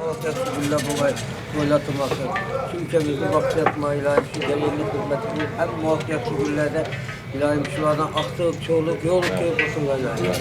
Muhakkak gülle boylatılması, şu ülkemizde baksiyatma ilahi, şu gelirli hizmetini hem muhakkak güllerde ilahi şuradan aktık, çoğuluk, yolluk olsun ilahi.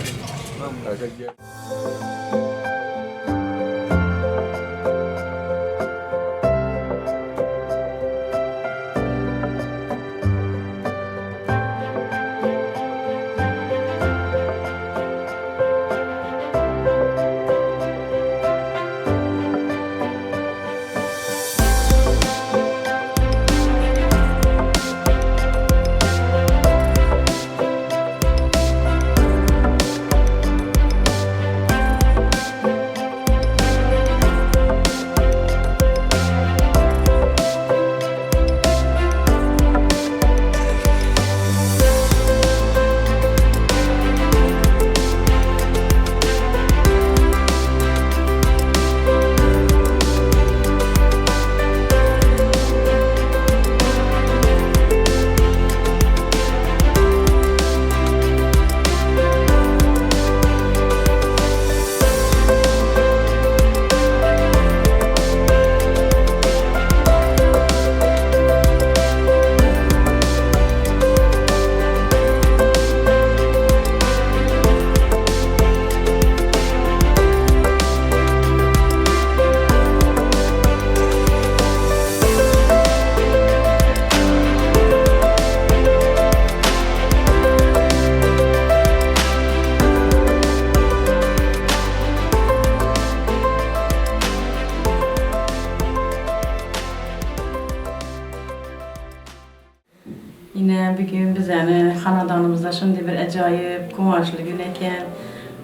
Yine bir gün biz yani hanadanımızda şimdi bir acayip kumaşlı gün eken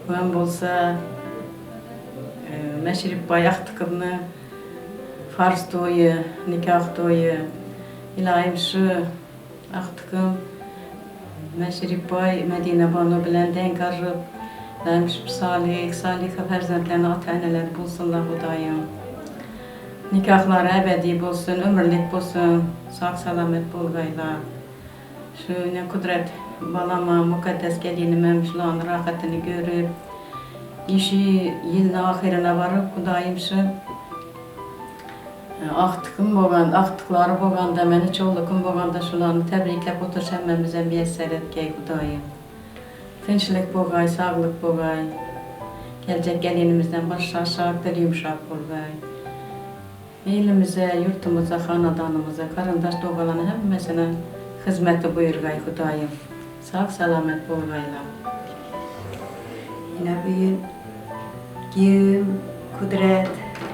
ben bolsa meşrip bayak tıkımını farz toyu, nikah toyu ilahim şu aktıkım meşrip bay Medine Banu bilen denk arıp ilahim şu salih ferzentlerini ataneler bulsunlar hudayım. Nikahları ebedi bulsun, ömürlük bulsun, sağ selamet bulgayla. Şu ne kudret balama mukaddes gelinimem şulan rahatını görüp işi yılın ahirine varıp Kudayım şu aktıkım boğan, aktıkları boğan da meni çoğulukum boğan da şulanı tebriklep oturşemmemize müyesser etkey Kudayım. Tinçlik boğay, sağlık boğay, gelecek gelinimizden baş aşağı yumuşak boğay. Elimize, yurtumuza, hanadanımıza, karındaş doğalanı hemmesine hizmeti buyurgay Kudayım. Sağ selamet boğayla. Yine bir gün, kudret,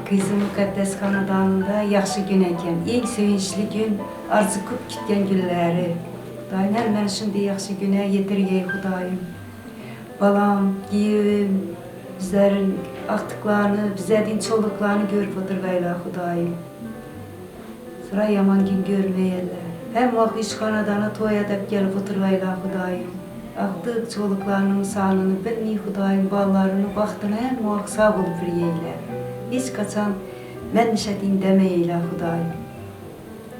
kızım mukaddes hanadanında yaxşı gün eken, en sevinçli gün, arzu kup kitken günleri. Kudayım, hemen şimdi yaxşı güne yetirgey Kudayım. Balam, giyim, bizlerin aktıklarını, bizlerin çoluklarını görüp oturgayla Kudayım. Sıra yaman gün görmeyeler. Hem vakit işhanadana toy edip gelip oturgayla Kudayım. Aktık çoluklarının sağlığını bilmeyi Kudayım, ballarını, baktığını hem vakit sağ olup biriyeyler. Hiç kaçan men nişedin demeyeyle Kudayım.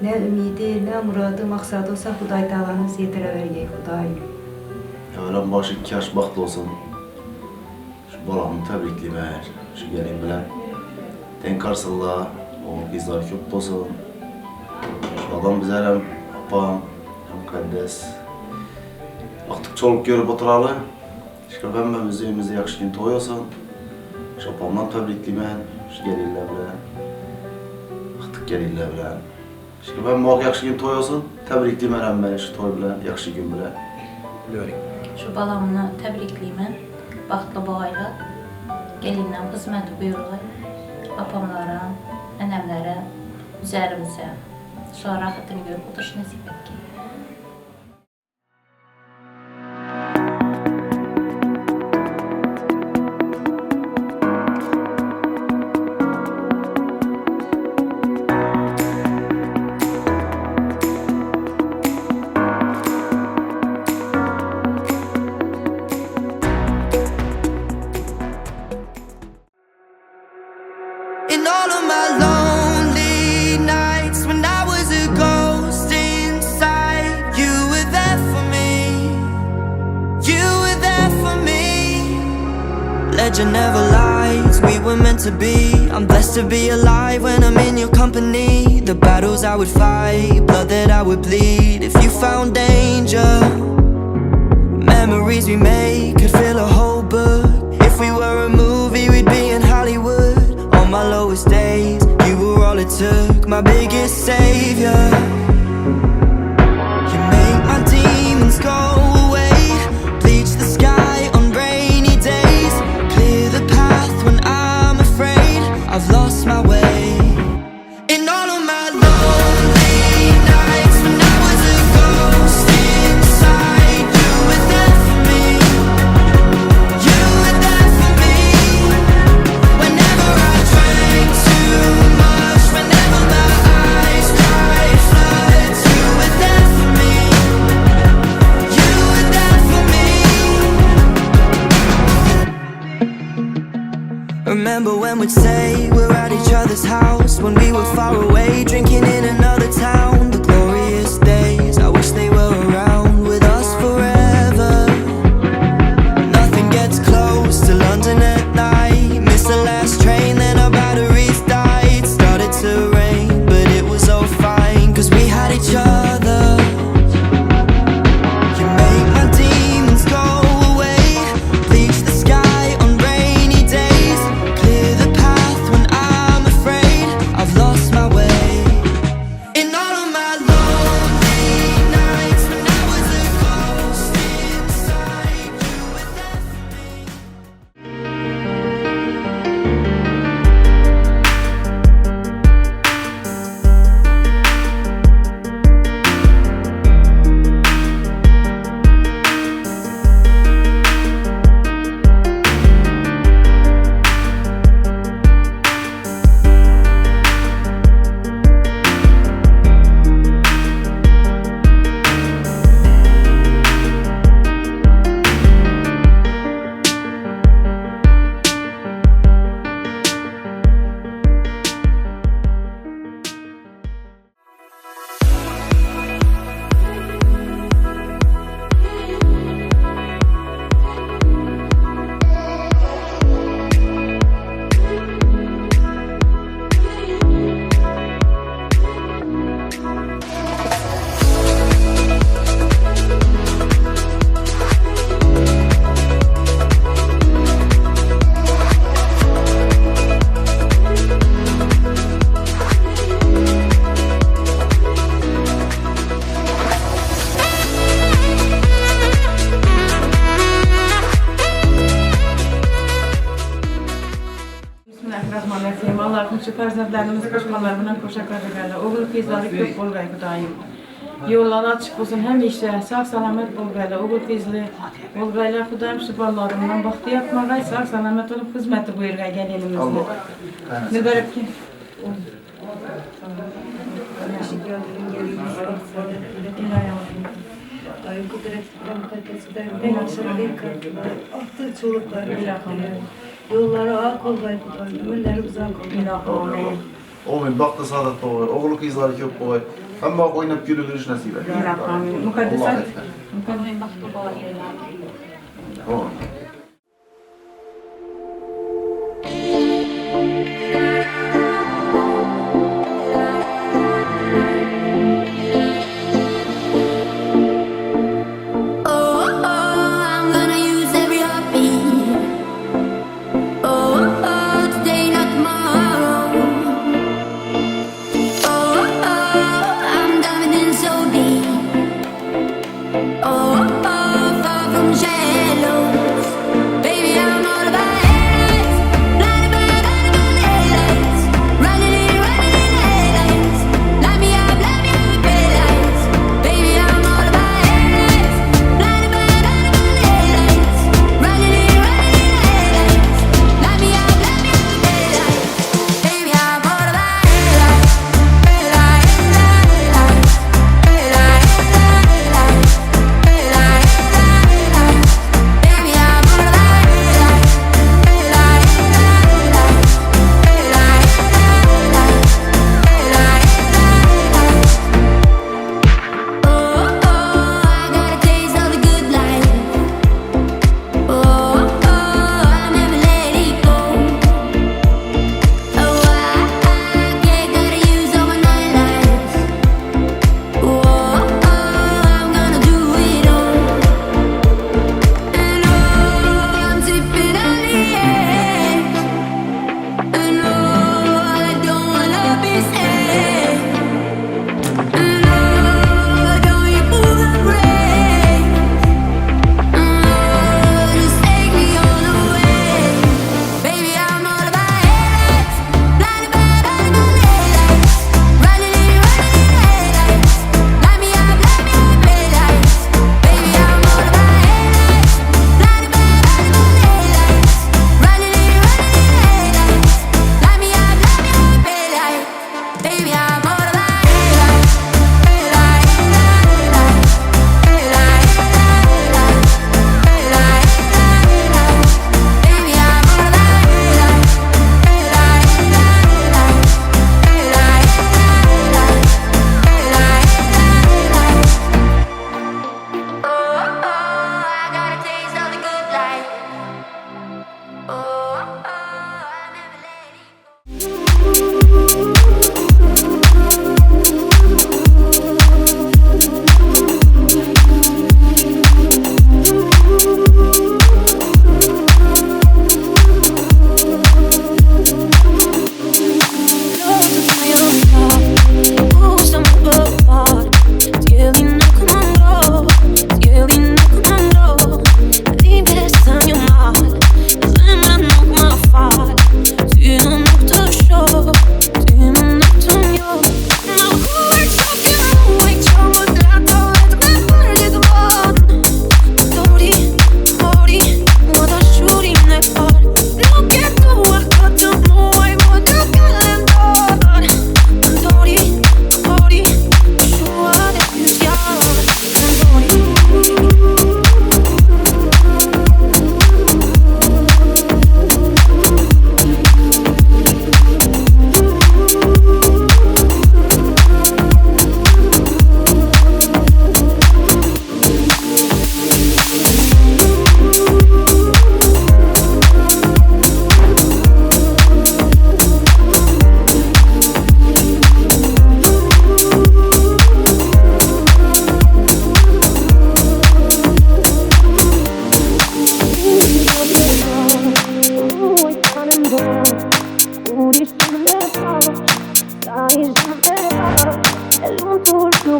Ne ümidi, ne muradı, maksadı olsa Kuday Tağlanız yetirevergey Kudayım. Evlen başı 2 yaş baktı olsun. Şu balamı tebrikliyim eğer. Şu gelin bilen. Denk arsınlar, o kızlar köp olsun. Şu adam bize hem apam, hem mukaddes. Aktık çoluk görüp oturalı. İşte ben müziğimizde yakşı gün toy olsun. Şu apamdan tebrikliyim şu gelinler bilen. Aktık gelinler bilen. İşte ben muhakkak yakşı gün toy olsun. Tebrikliyim hem beni şu toy bilen, yakşı gün bilen. Biliyorum. Şu balamını tebrikliyim. Baxtlı boğayla. Gelinle hizmeti buyurulay. Apamlara, enemlere, üzerimize. Sonra rahatını görüp oturuş nasip etkin. In all of my lonely nights when I was a ghost inside legend never lies. We were meant to be. I'm blessed to be alive when I'm in your company. The battles I would fight, blood that I would bleed. If you found danger, memories we made could fill a whole book. If we were a movie, we'd be in Hollywood. On my lowest days, you were all it took, my biggest savior. You make my demons go away, bleach the sky on rainy days, clear the path when I'm afraid I've lost my way. In all of my lonely nights, when I was a ghost inside, you were there for me. You were there for me. Whenever I drank too much, whenever my eyes cried floods, you were there for me. You were there for me. Remember when we'd say we're at each other's house, when we were far away, drinking in another town. The glorious days, I wish they were around with us forever. Nothing gets close to London at night. Missed the last train, then our batteries died. Started to rain, but it was all fine, 'cause we had each other. You make my demons go away, bleach the sky on rainy days, clear the path when I'm afraid I've lost my way. In all of my lonely nights, when I was a ghost inside, you were there for me. Bismillahirrahmanirrahim. Allah'ım şu farzlarımızı koşmalarından koşa kadar. Oğul kızları köp bol gayb daim. Yolları açık olsun hemşe, sağ salamet bol gayla. Oğul kızlı bol gayla Xudayım şu ballarından baktı yapmagay, sağ salamet olup hizmeti buyurgay gelinimizle. Mübarek ki. Ay kudret mukaddes ben yaşayan kadınlar, attığı çoluklar, yolları ak olgay kudayım, ömürleri uzak olgay. Oğlum bak da saadet doğru. Oğlu kızları çok boy. Hem bak oynayıp gülülürüş nasip et. Mukaddes Allah et. etme. Mukaddes baktı bu ayırlar. Tamam. Oh, I'm gonna use every heartbeat. Oh, today, not tomorrow. Oh, I'm diving in so deep. Oh, far from shallows.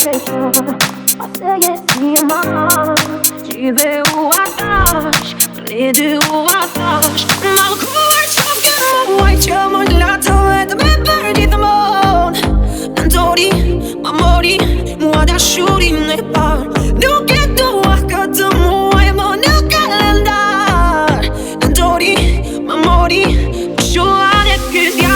fechou. Você esse mal, te deu atrás, lhe deu atrás. Mal curto, white, molhado, me perdi de mão. Andori, mamori, moada shuri ne par. Nu que tu arca de moi, mon nu calendar. Andori, mamori, chorar que viar.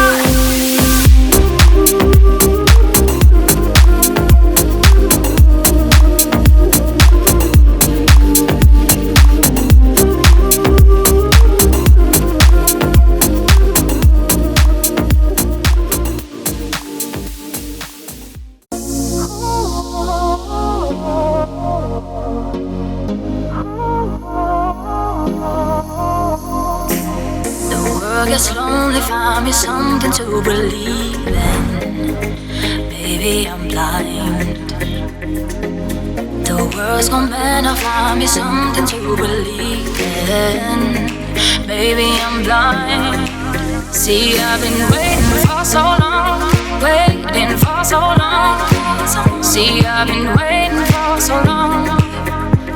Gets lonely, find me something to believe in. Baby, I'm blind. The world's gone mad, I'll find me something to believe in. Baby, I'm blind. See, I've been waiting for so long, waiting for so long. See, I've been waiting for so long.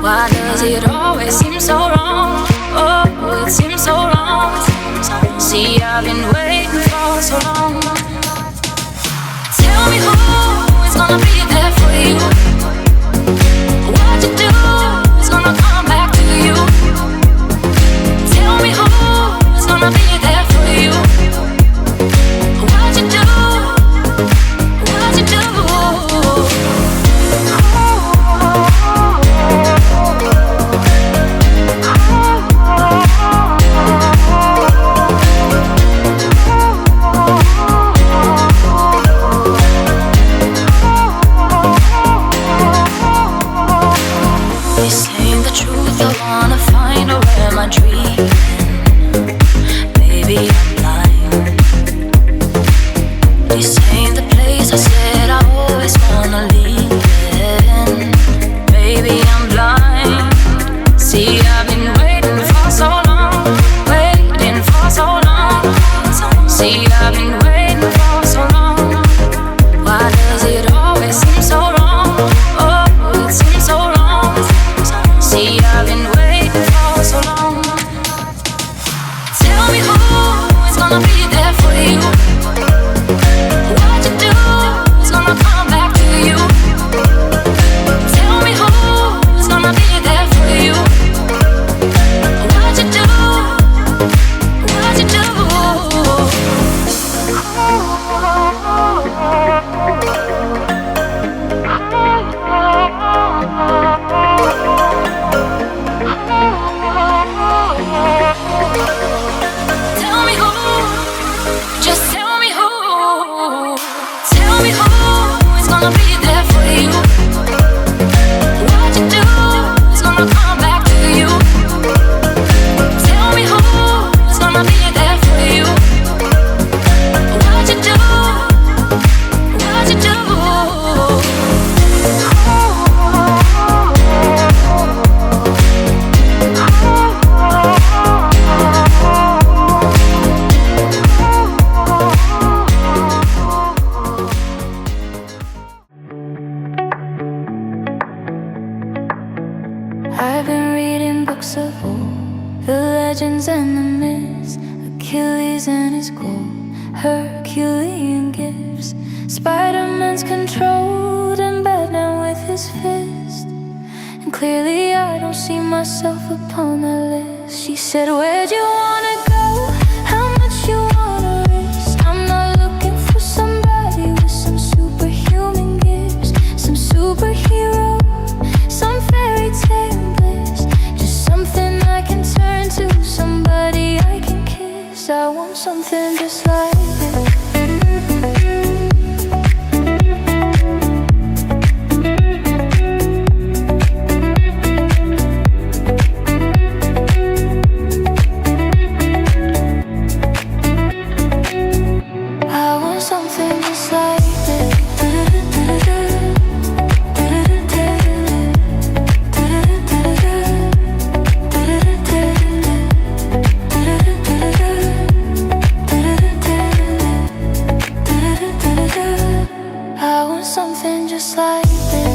Why does it always seem so wrong? Oh, it seems so wrong. See, I've been waiting for so long. Tell me who is gonna be there for you. What you do is gonna come back to you. Tell me who is gonna be there for you. What you do, what you do. This ain't the truth, I wanna find out where am I dreaming. Baby, I'm blind. This ain't the place I said I always wanna live in. Baby, I'm blind. See, I've been waiting for so long, waiting for so long. See, I've been waiting for so long. Why does it always seem so wrong? Oh, it seems so wrong. See, I've been waiting for so long. Tell me who is gonna be there for you. What you do is gonna come back to you. Tell me who is gonna be there for you. What you do, what you do. Tell me who, just tell me who. Tell me who is gonna be there for you. What you do is gonna come back to you. Tell me who is gonna be there for you. What you do, what you do. I've been reading books of old, the legends and the myths, Achilles and his gold, Herculean gifts. Spider-Man's controlled and bad now with his fist, and clearly I don't see myself upon that list. She said, where'd you wanna go? How much you wanna risk? I'm not looking for somebody with some superhuman gifts, some superhero, some fairy tale bliss, just something I can turn to, somebody I can kiss. I want something just like this. I want something just like this. I want something just like this.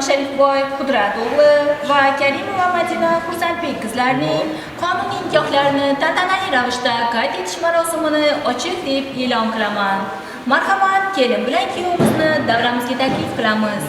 Masharifboy Qudrat o'g'li va Karimova Madina Xursandbek qizlarining qonuniy nikohlarini tantanali ravishda qayd etish marosimini ochiq deb e'lon qilaman. Marhamat, kelin bilan kuyovimizni davramizga taklif qilamiz.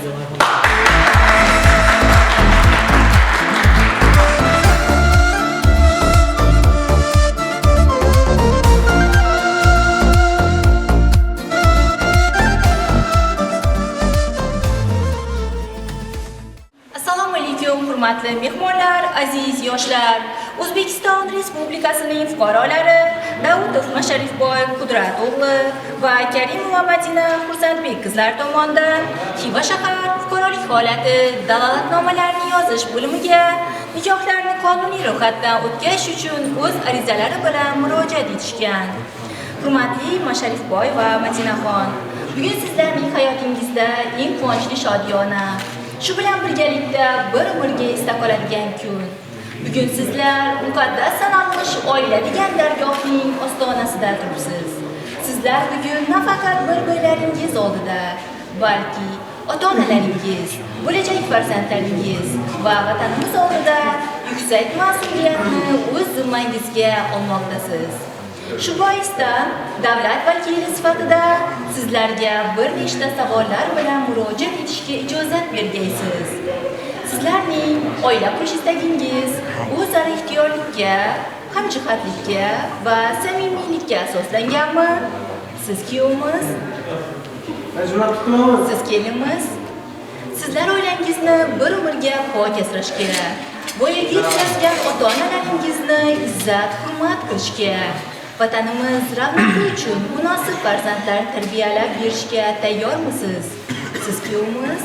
Assalomu alaykum, hurmatli mehmonlar, aziz yoshlar. O'zbekiston Respublikasining fuqarolari Davudov Masharifboy Qudrat o'g'li va Karimova Madina Xursandbek qizlar tomonidan Xiva shahar fuqarolik holati dalolatnomalarini yozish bo'limiga nikohlarni qonuniy ro'yxatdan o'tkazish uchun o'z arizalari bilan murojaat etishgan. Hurmatli Masharifboy va Madinaxon, bugun sizlarning hayotingizda eng quvonchli shodiyona, shu bilan birgalikda bir umrga esda qoladigan kun. Bugun sizlar muqaddas sanalmish oila degan dargohning ostonasida turibsiz. Sizlar bugun nafaqat bir-birlaringiz oldida, balki ota-onalaringiz, bo'lajak farzandlaringiz va vatanimiz oldida yuksak mas'uliyatni o'z zimmangizga olmoqdasiz. Shu boisdan davlat vakili sifatida sizlarga bir nechta savollar bilan murojaat etishga ijozat bergaysiz. Sizlarning oila qurish istagingiz o'zaro ixtiyorlikka, hamjihatlikka va samimiylikka asoslanganmi? Siz kuyovimiz, siz kelinimiz, sizlar oilangizni bir umrga pok asrash kerak. Voyaga yetkazgan ota-onalaringizni izzat, hurmat qilish kerak. Vatanimiz ravnaqi uchun munosib farzandlar tarbiyalab berishga tayyormisiz? Siz kuyovimiz,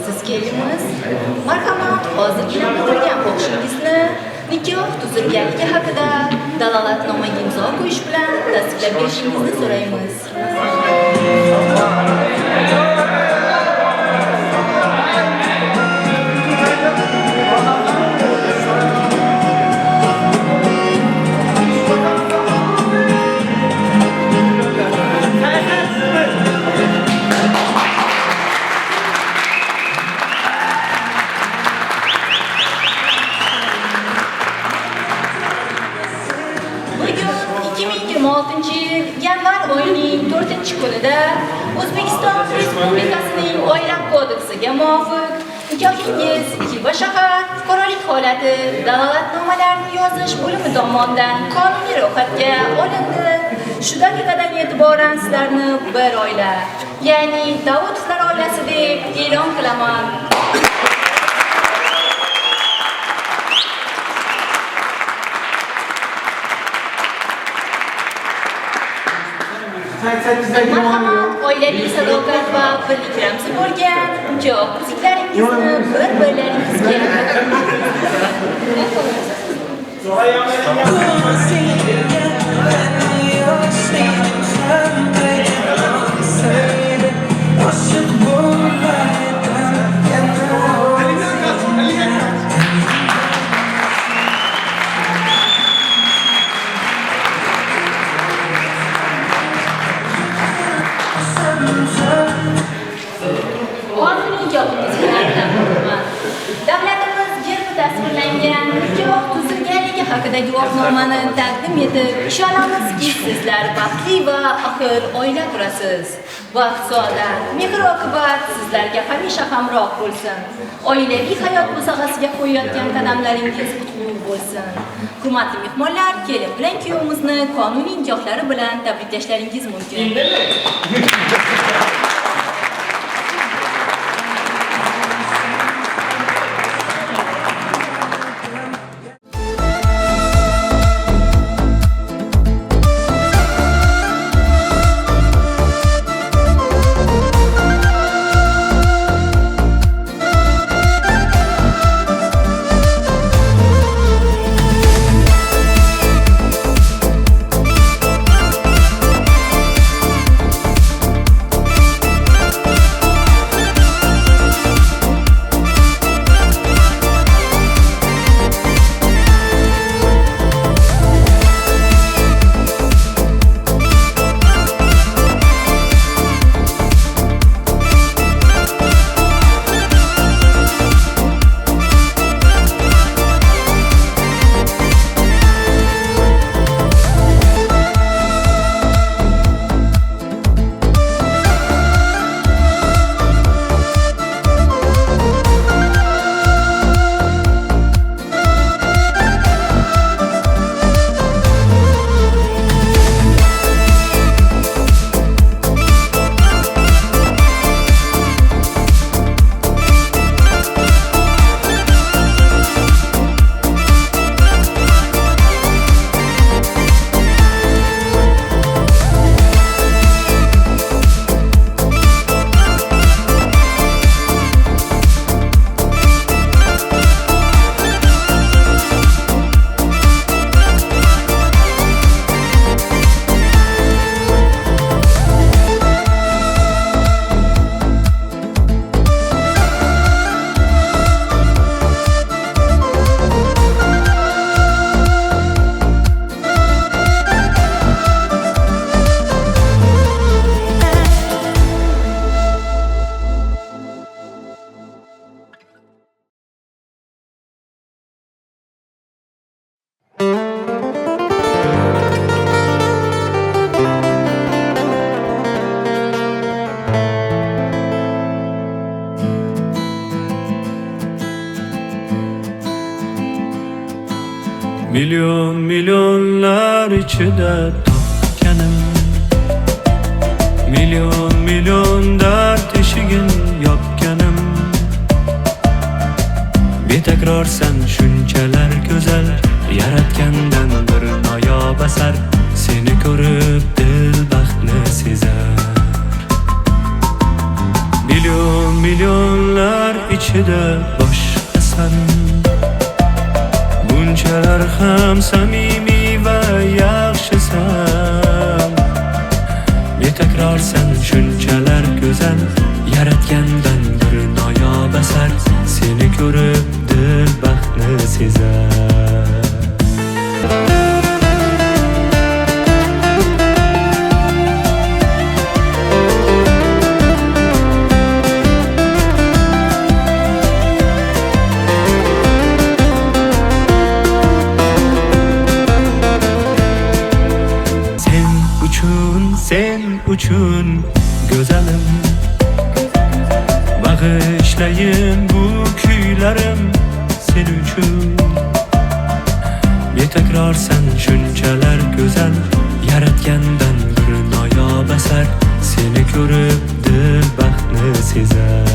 siz kelinimiz, marhamat, hozirgina bildirgan xohishingizni nikoh tuzilganligi haqida dalolatnomaga imzo qo'yish bilan tasdiqlab berishingizni so'raymiz. Yanvar oyining 4-kunida O'zbekiston Respublikasining Oila kodeksiga muvofiq nikohingiz Xiva shahar fuqarolik holati dalolatnomalarini yozish bo'limi tomonidan qonuniy ro'yxatga olindi. Shu daqiqadan e'tiboran sizlarni bir oila, ya'ni Davudovlar oilasi deb e'lon qilaman. Marhamat, oilaviy sadoqat va birlik ramzi bo'lgan nikoh musiklaringizni bir-birlaringizga davlatimiz gerbi tasvirlangan nikoh tuzilganligi haqidagi guvohnomani taqdim etib, ishonamizki, sizlar baxtli va ahil oila qurasiz. Vaqt saodat, mehr-oqibat sizlarga hamisha hamroh bo'lsin. Oilaviy hayot musag'asiga qo'yayotgan qadamlaringiz qutlug' bo'lsin. Hurmatli mehmonlar, kelin bilan kuyovimizni qonuniy nikohlari bilan tabriklashlaringiz mumkin. Milyon milyonlar içinde topkanım. Milyon milyon dert eşigin yopkanım. Betakrar sen shunchalar go'zal, yaratgandan bir noyob asar. Seni ko'rib dil baxtni sezar. Milyon milyonlar ichida boshqasan. Bunchalar ham samimiy va yaxshisan. Betakror sen shunchalar go'zal, yaratgandan bir noyob asar. Seni ko'rib dil baxtni sezar. Sen uchun go'zalim, bag'ishlayin bu kuylarim sen uchun. Betakror sen shunchalar go'zal, yaratgandan bir noyob asar. Seni ko'rib dil baxtni sezar.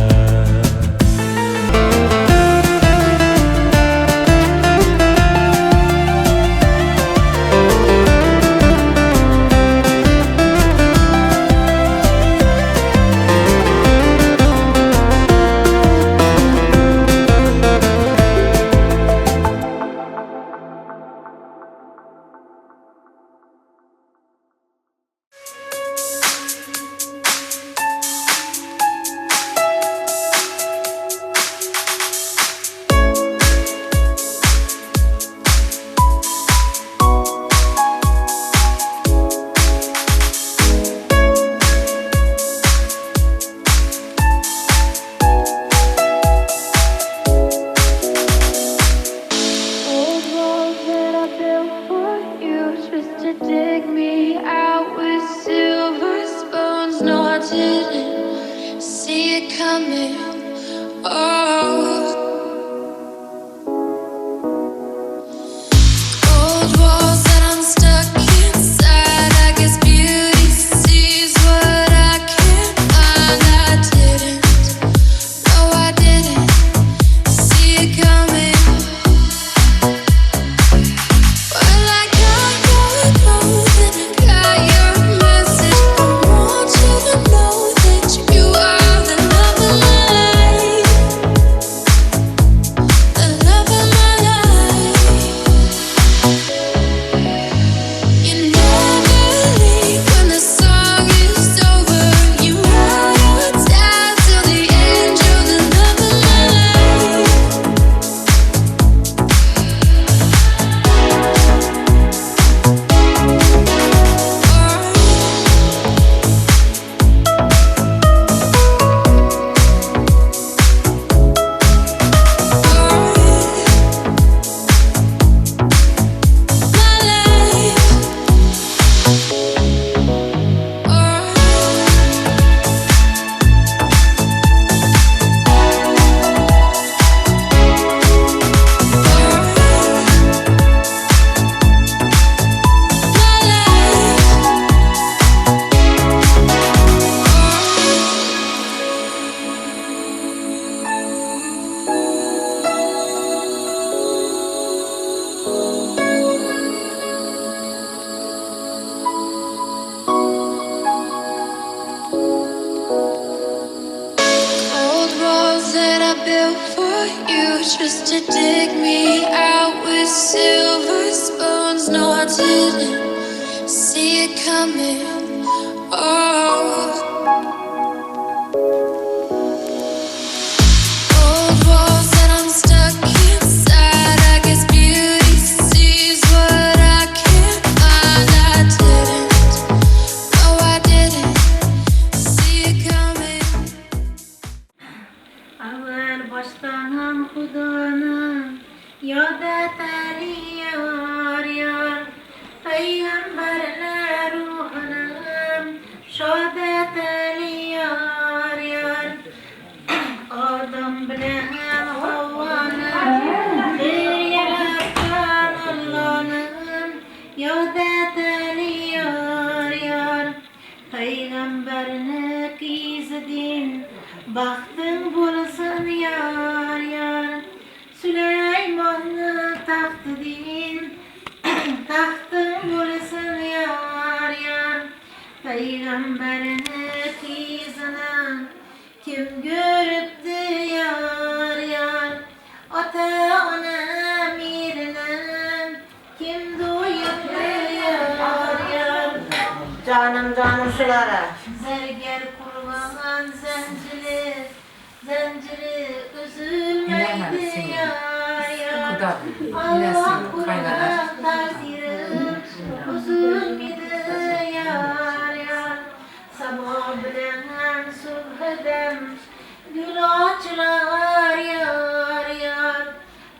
Just to dig me out with silver spoons. No, I didn't see it coming. Oh, old walls that I'm stuck inside. I guess beauty sees what I can't find. I didn't. No, I didn't see it coming. Awal boshdan Xudoning yoda tari yor yor, payg'ambarlar ruhining shoda tari yor yor. Odam bilan Havvoni bir yaratgan Allohning din, baktın bulasın yar yar. Süleyman'ı taktı din, taktın bulasın yar yar. Peygamberini kızını kim görüptü yar yar. Ata ana mirinin kim duyuptu yar yar. Canım şulara. Zerger kurban zenciri, zenciri üzülmeydi yar yar. Allah kurban takdiri üzülmedi yar yar. Sabah bilen subheden gül açlar yar yar.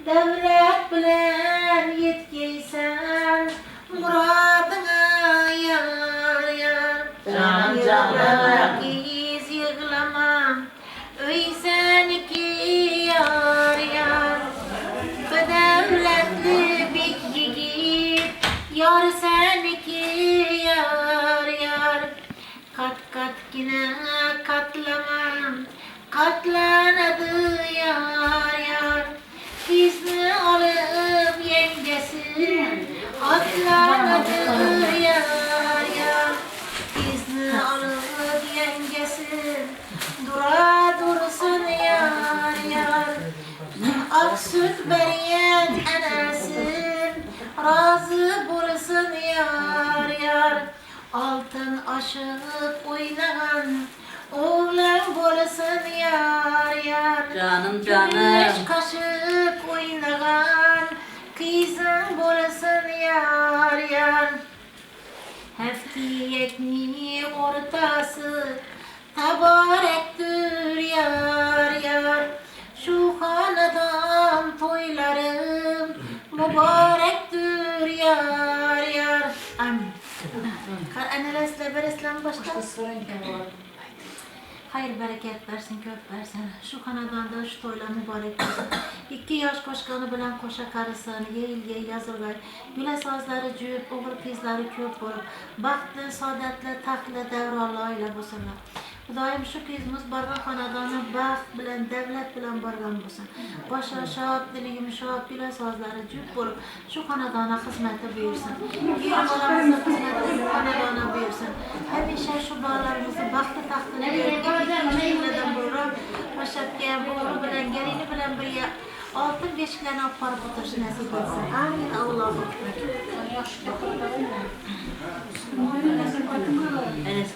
Devlet bilen yetkiysen muradına yar yar. Canım iz yığlama öy seniki yar yar. Bedevletli bir yiğit yar seniki yar yar. Kat kat yine katlamam katlanadı yar yar. İzni alıp yengesi atlanadı yar yar. İzni alıp yengesi dursun yar yar. Ak süt beriyen enesin razı bulsun yar yar. Altın aşık oynayan oğlan bulsun yar yar. Canım Güneş kaşık oynayan kızın bulsun yar yar. Heftiyekni ortası tabarektür yar yar. Şu hanedan toylarım mübarektir yar yar. Amin. Anneler bereslen başka. Hayır bereket versin, kök versin. Şu kanadanda şu toylar mübarek olsun. 2 yaş koşkanı bilen koşa karısını yeğil yazılır. Güle sazları cüyüp, oğul kızları köp olup. Baktı saadetle, takla devrallayla bu sene. Daim şu kızımız bargan kanadanı baxt bilen, devlet bilen bargan bulsun. Başa şahat, dili yumuşak, güle sazları cüyüp olup. Şu kanadana hizmete buyursun. Yürü balamızın hizmeti şu kanadana buyursun. Hemşe şu bağlarımızı baktı tahtını verip. Neden buyurum? Başakya boğulu bilen, gelini bilen bir ya altın beşiklerini aparıp otursun nasip etsin. Amin. Allah'ım. Enes.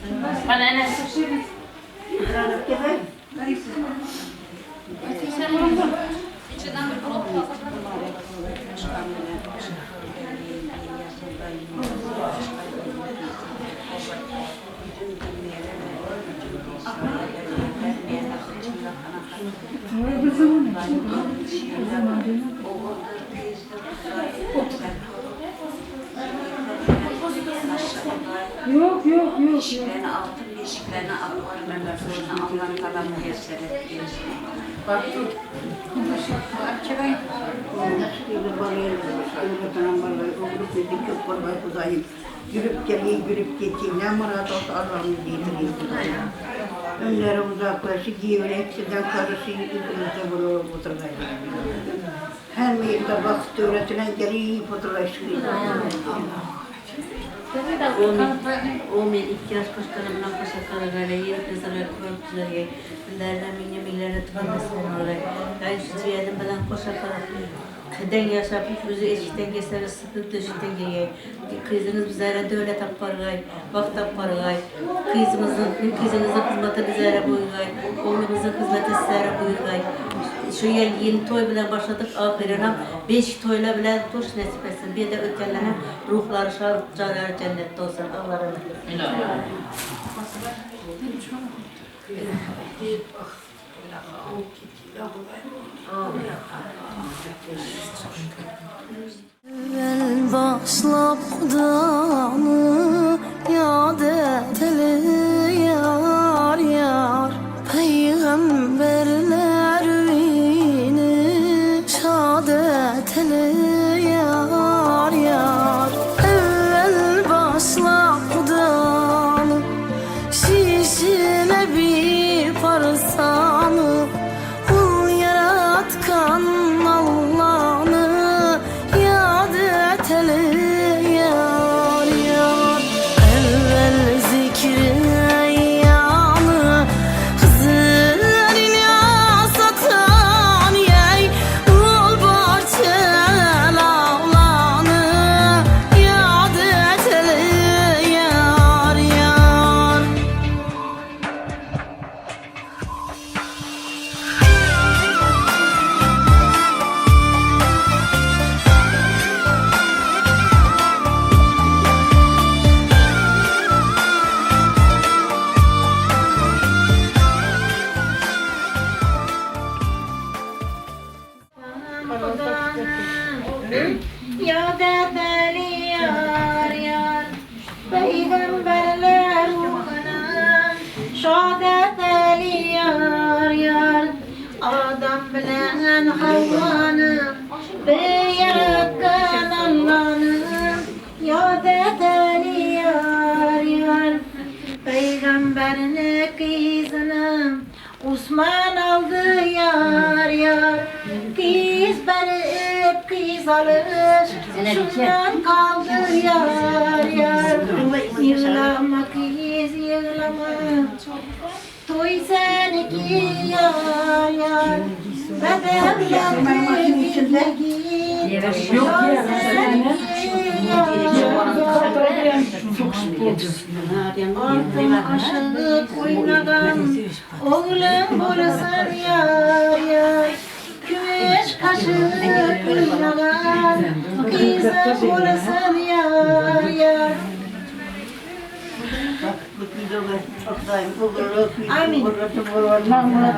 Yok. Beşiklerini altın beşiklerini apartmanlar sonra Allah kalan müyesser etsin. Gülüp geçeyim. Ne murat olsa Allah'ın getireyim. Önlere uzaklaşı, giyiverek, sizden karışı yüzümüzde bunu oturmayın. Her meyilde vakit öğretilen geri fotoğrafçıydı. Omen 2 yaş koşkanımdan koşa karagayla yeri kızlara korkutuları billerden minyemilerine tıkanmasından olay. Ben şu tüyedim beden koşa karagayla kıden yaşap özü eşikten geçseniz sıkıntı eşikten geliyor. Kızınız bizlere dövle tapargay, vakt tapargay. Kızınızın hizmeti bizlere buyurgay. Oğlumuzun hizmeti sizlere buyurgay. Şu yeni toy bilen başladık ahirine 5 toyla bilen toş nasip etsin. Bir de ötenlere ruhları şad, canları cennette olsun. Allah rahmet eylesin. Evvel başlap Kudamı yad eteli yar yar. Peygamberler vini şad eteli yar yar. Evvel başlap Kudamı şişine bir ben Havva'nım, bir yaratkan Allah'ım, yad edeni yar yar. Peygamberini kızınım, Osman aldı yar yar. Kız beni öp kız alır, şundan kaldı yar yar. Yığlama kız yığlama, toy seninki yar yar. Bedem yandı gitmegi, toy seninki yar yar. Altın aşık oynadan, oğlum bolasın yar yar. Güneş kaşık oynadan, kızım bolasın yar yar. Amin.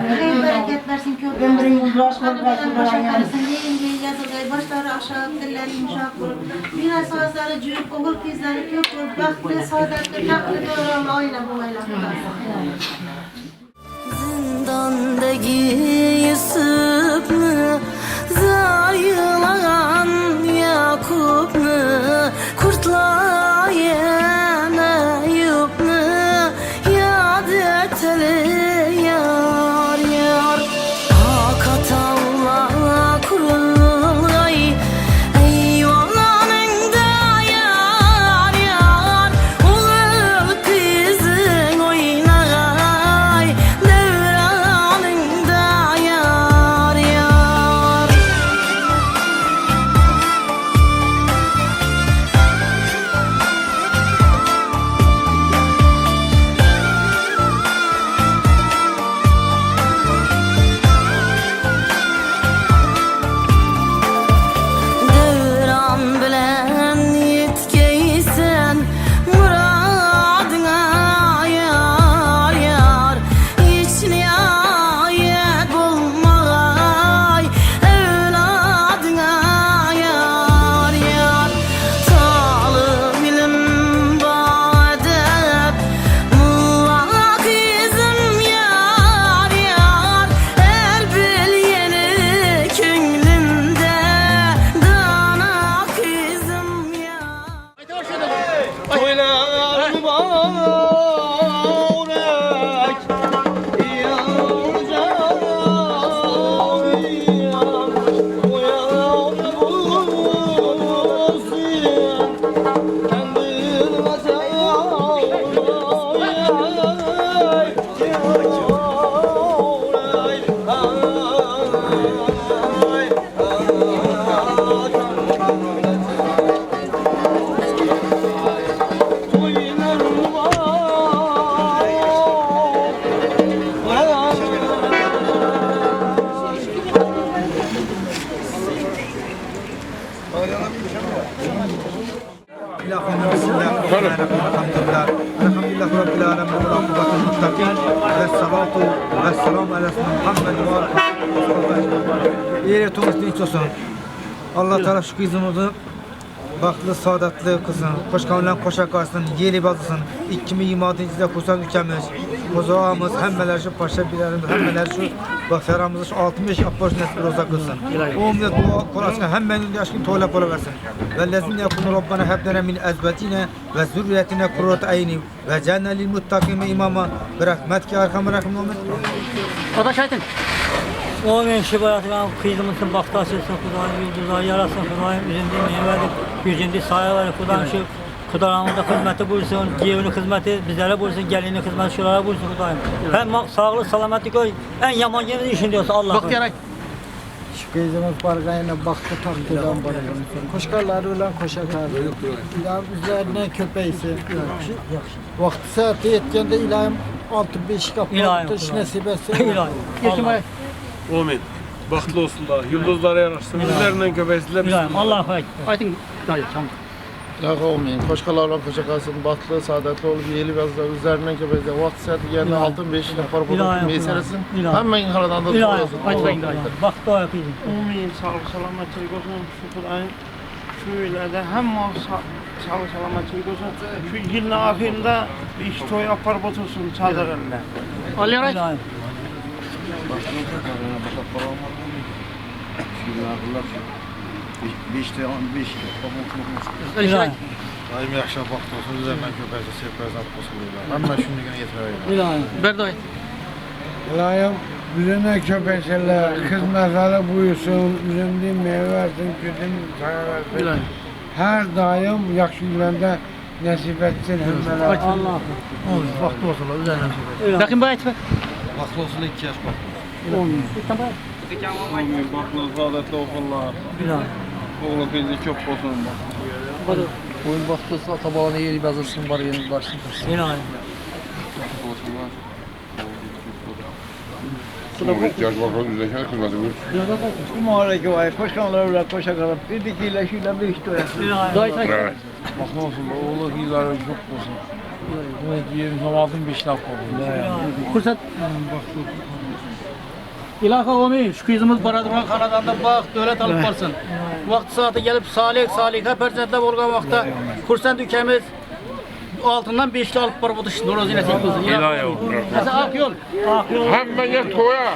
Hayır bereket versin köprü. Ömrün uzun başarısın. Yenge yazılı başları aşağı dilleri yumuşak olur. Biraz sazları cürüp oğul kızları köprü. Baktı saadetli taklı doğru oyla bu oyla. Zindandaki Yusuf mu? Zayılan Yakup mu? Kurtlar Eyüp mu? Yad eteli yar yar. Hakat Allah kurulay, eyvallanın da yar yar. Oğul kızın oynay, devranın da yar yar. Devran bilen yetkeysen, muradına yar yar. Hiç nihayet bulmay, evladına yar yar. Talım ilim badep, mulla kızım yar yar. El bil yeni könlümde, dana kızım yar. Toylar mübarek Elhamdülillah Rabbil alemin ve akıbatul muttakin ve salatu ve selamu ala Muhammed ve yeri Tunus dinç olsun. Allah Teala şu kızımızı baklı, saadetli kılsın, koşkanla koşa kalsın, yeli bazısın, 2026'da kursan ülkemiz, kozağımız, hemmeler şu paşa bilerimiz, hemmeler şu bakseramızı şu 65 approş nesli roza kılsın. O ümmet dua kolasın, hemmenin de aşkın tuğla pola versin. Ve lezine yakunu Rabbana hebdene min ezbetine ve zürriyetine kurrat ayni ve cenne lil muttakime imama ve rahmetke arkamı rahim olmet. O da şahitin. O gün şibaratına kıyımızın baktı açılsın Kudayım, yıldızlar yarasın Kudayım, üzündüğüm yemedik, yüzündüğü sahaya var Kudayım şu Kudaramında hizmeti bulsun, giyevini hizmeti bizlere bulsun, gelini hizmeti şuralara bulsun Kudayım. Hem sağlık, salametlik o en yaman yemin işin diyorsa Allah'ım. Şu kızımız bargayına baktı taktıdan bargayına. Koşkarları olan koşakar. İlahım üzerine köpeysi. Vakti saati yetkende ilahım 6-5 kapı dış nasip etsin. İlahim. Amin. Bahtlı olsunlar, yıldızlara yaraşsın, üzerinden köpeysiler. İlahim, Allah'a ekber. Aytin, dayı, tamam. İlah olmayın. Koşkarlarla koşakarsın. Bahtlı, saadetli olup yeli bazda üzerinden köpeysi. Vakti saati yerine altın 5 kapı dış meyseresin. Hemen haladan da İlahim, aytin dayı. Bahtlı o yapıyordun. Amin. Sağlık, selametlik olsun. Şükür ayın. Şu ileride hem sağlık, selametlik olsun. Şu yılın ahirinde iş toy aparıp otursun çadırında. İlahim. günler. 5'te 15. İlahi. Daim yaxshi vaqt olsun, üzerinden köpəyəcək, sevpəzən qosulurlar. Həmmə şunluğuna yetirəyəm. İlahi. Berday. İlayim, üzerine köpəkçələr, kız məzarı buyursun, üzerinde meyve versin, güdüm sana versin. İlahi. Her daim yaxşı güləndə nəsib etsin həmmələ. Allah. Vaxt olsunlar, üzerinden köpəyəcək. Bakın bayat mı? Vaxt olsun 2 yaş vaxt. Tamam. Amin. Baklı saadetli okullar. İlahi. Oğlu kızı çok olsun bak. Oyun vaxtı atabalanı yeri bəzəsin, var yeni başsın. İlahi. İhtiyaç bakalım, üzerine hizmeti buyur. Bu mahalleki var, koşkanlarla koşa kalıp, bir dikiyle şuyla bir işte oyasın. Evet. Bakma olsun, oğlu hizları çok olsun. Bunu diyelim, zamanın 5 laf oldu. Fırsat. İlahi omi, şu kızımız Baradurgan Kanadan'da bak, devlet alıp varsın. Vakti saati gelip salih, hep percentler olgan vakta kursan ülkemiz altından 5'li alıp var bu dış Noroz yine çekilsin. İlahi o. Mesela Akyol. Hemen gel toya.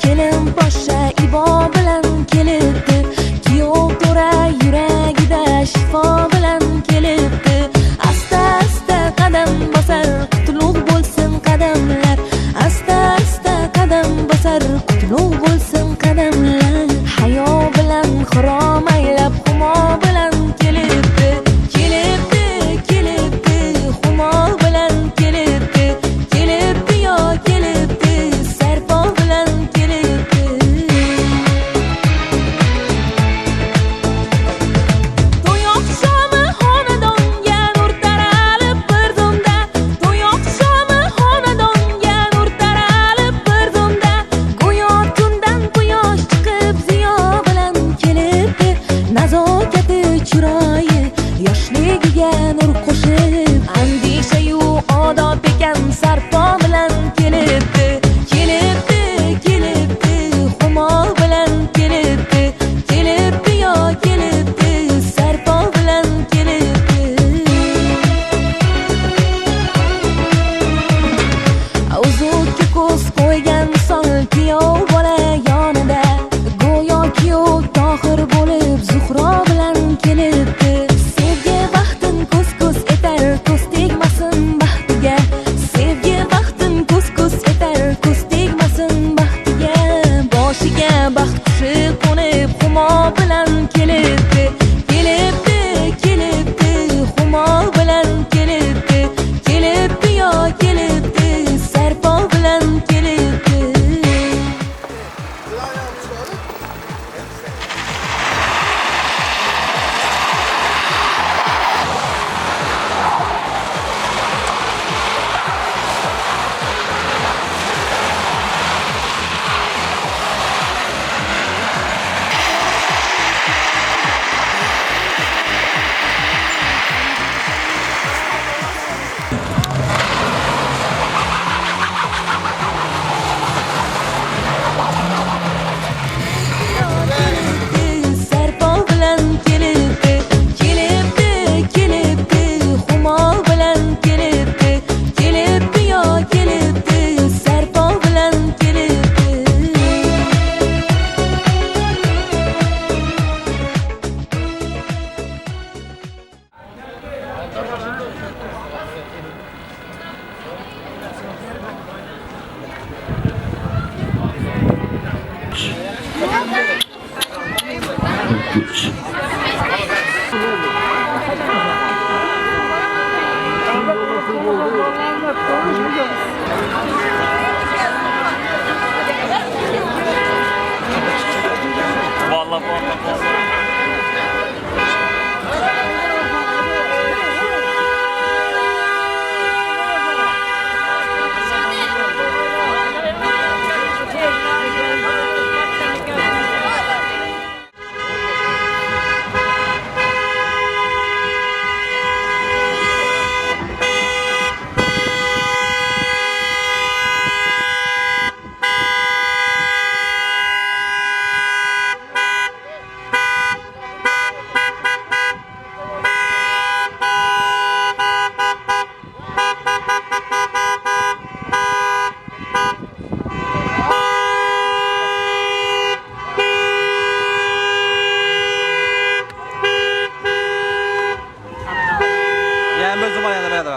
Kelim boşa ibo bilan kelibdi, kuyov to'ra yuragida shifo bilan kelibdi. Asta asta qadam bosar, qutlug' bo'lsin qadamlar. Asta asta qadam bosar, qutlug' bo'lsin qadamlar. Hayo bilan xiromaylab, humo bilan kelibdi, kelibdi, kelibdi, humo bilan kelibdi, kelibdi yo kelibdi, sarpo bilan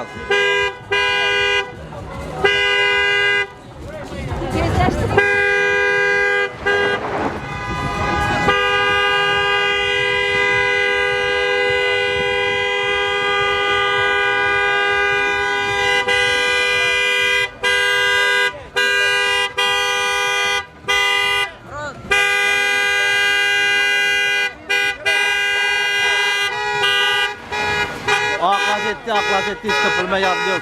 Sağ ol. Aklas etti, hiç kapılma yardı yok.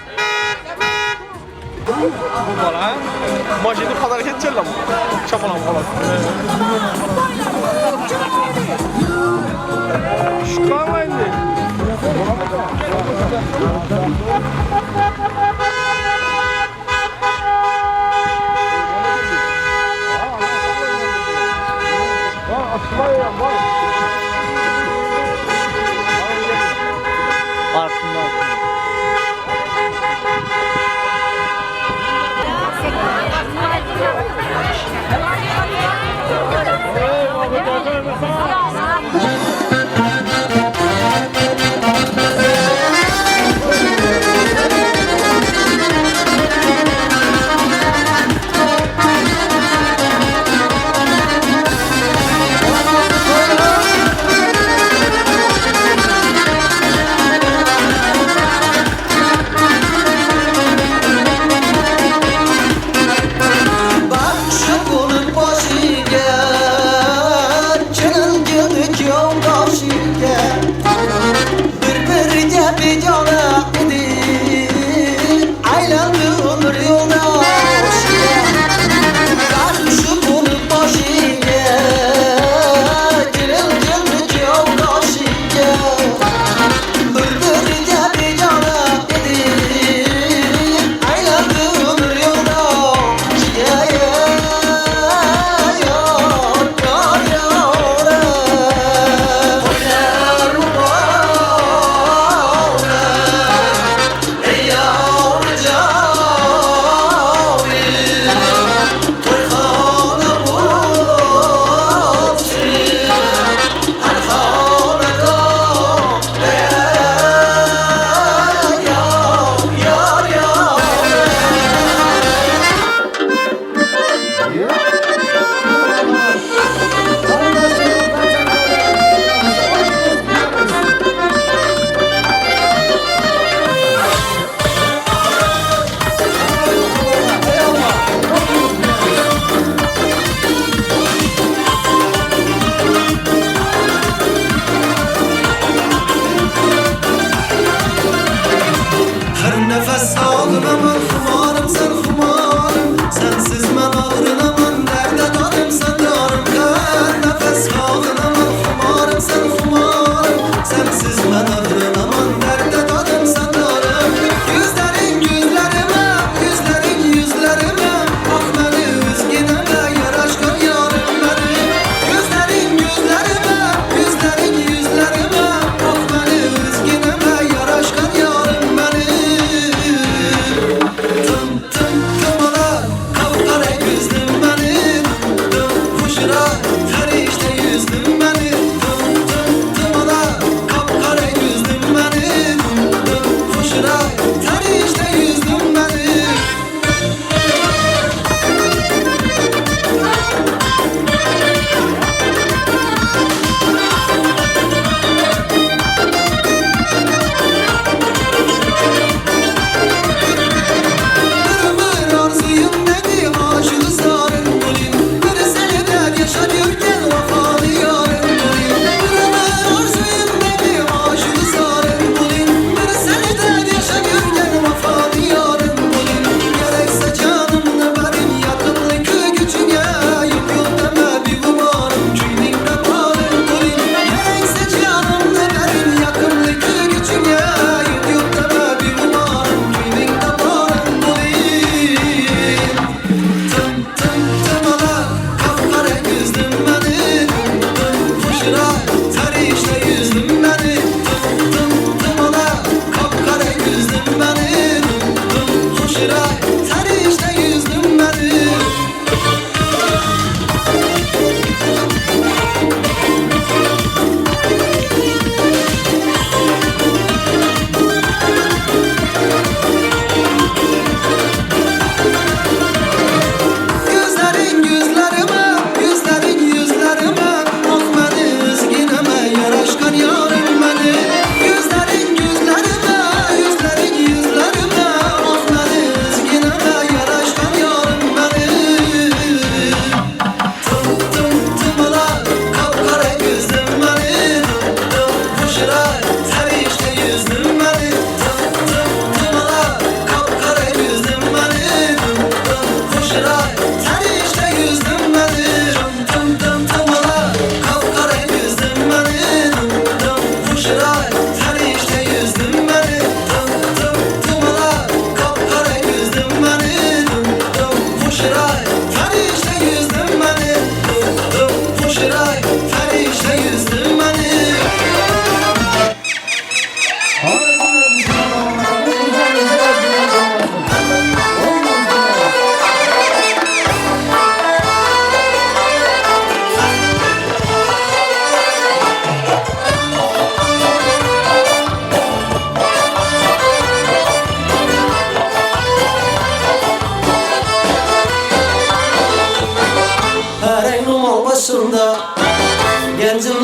Bu bala, maşini kadar geçecek lan bu. Çapalan falan. Şu kalmayın değil. Bak şu kulun başı gel, canım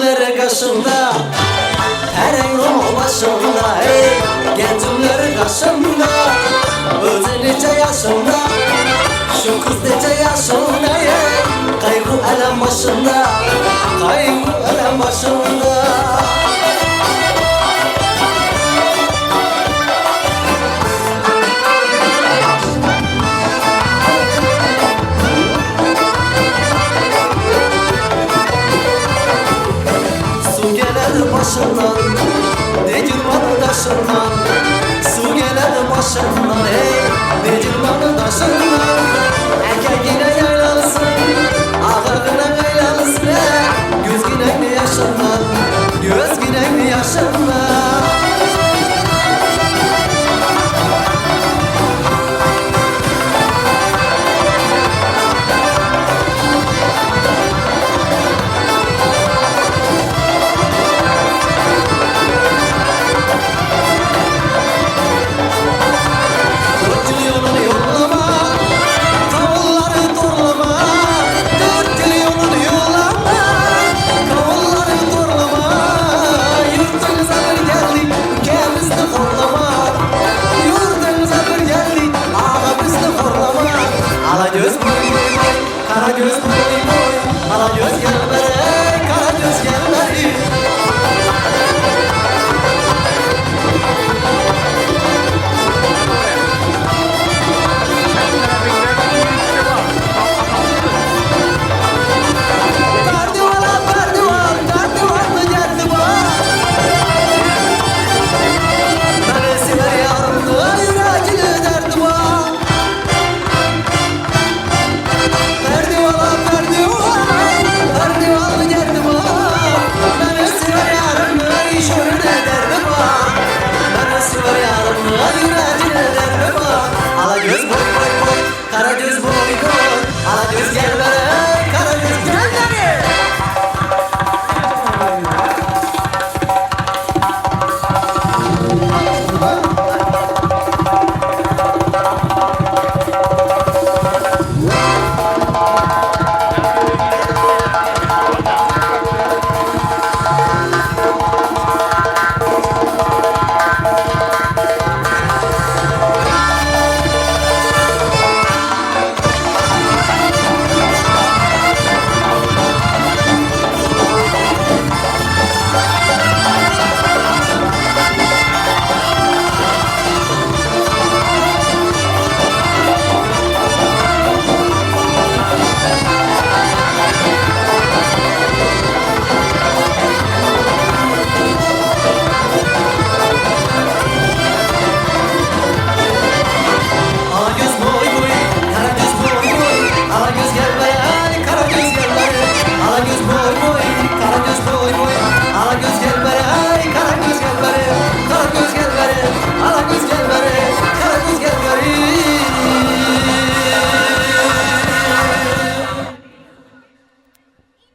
Gencimler kaşında Eren o başında hey Gencimler kaşında Özü nece yaşında Şu kız nece yaşında hey Kaygı elem başında Kaygı elem başında Başından, Necirman'ın taşından Su gelir başından, hey Necirman'ın taşından Erkek yine yaylansın, ağırgına yaylansın Göz güneyli yaşından, göz güneyli yaşından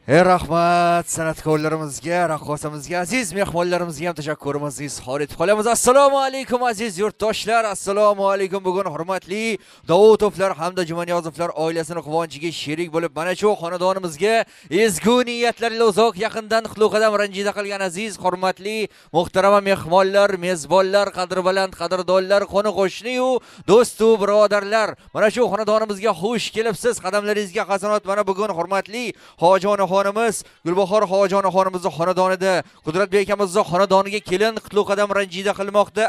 Rahmat san'atkorlarimizga, raqqosamizga, aziz mehmonlarimizga ham tashakkurimizni izhor etib qolamiz. Assalomu alaykum aziz yurtdoshlar, assalomu alaykum. Bugun hurmatli Davudovlar hamda Jumaniyozovlar oilasining quvonchiga sherik bo'lib, mana shu xonadonimizga ezgu niyatlar ila uzoq yaqindan qutlug'idan ranjida qilgan aziz, hurmatli, muhtarama mehmonlar, mezbonlar, qadrbaland, qadrdonlar, qo'ni-qo'shni yu do'stu birodarlar, mana shu xonadonimizga xush kelibsiz. Qadamlaringizga hasanat. Mana bugun hurmatli Hojonaxonimiz Gulbahor Hojonaxonimizning xonadonida Qudratbek akamizning xonadoniga kelin qutlug' qadam ranjida qilmoqda.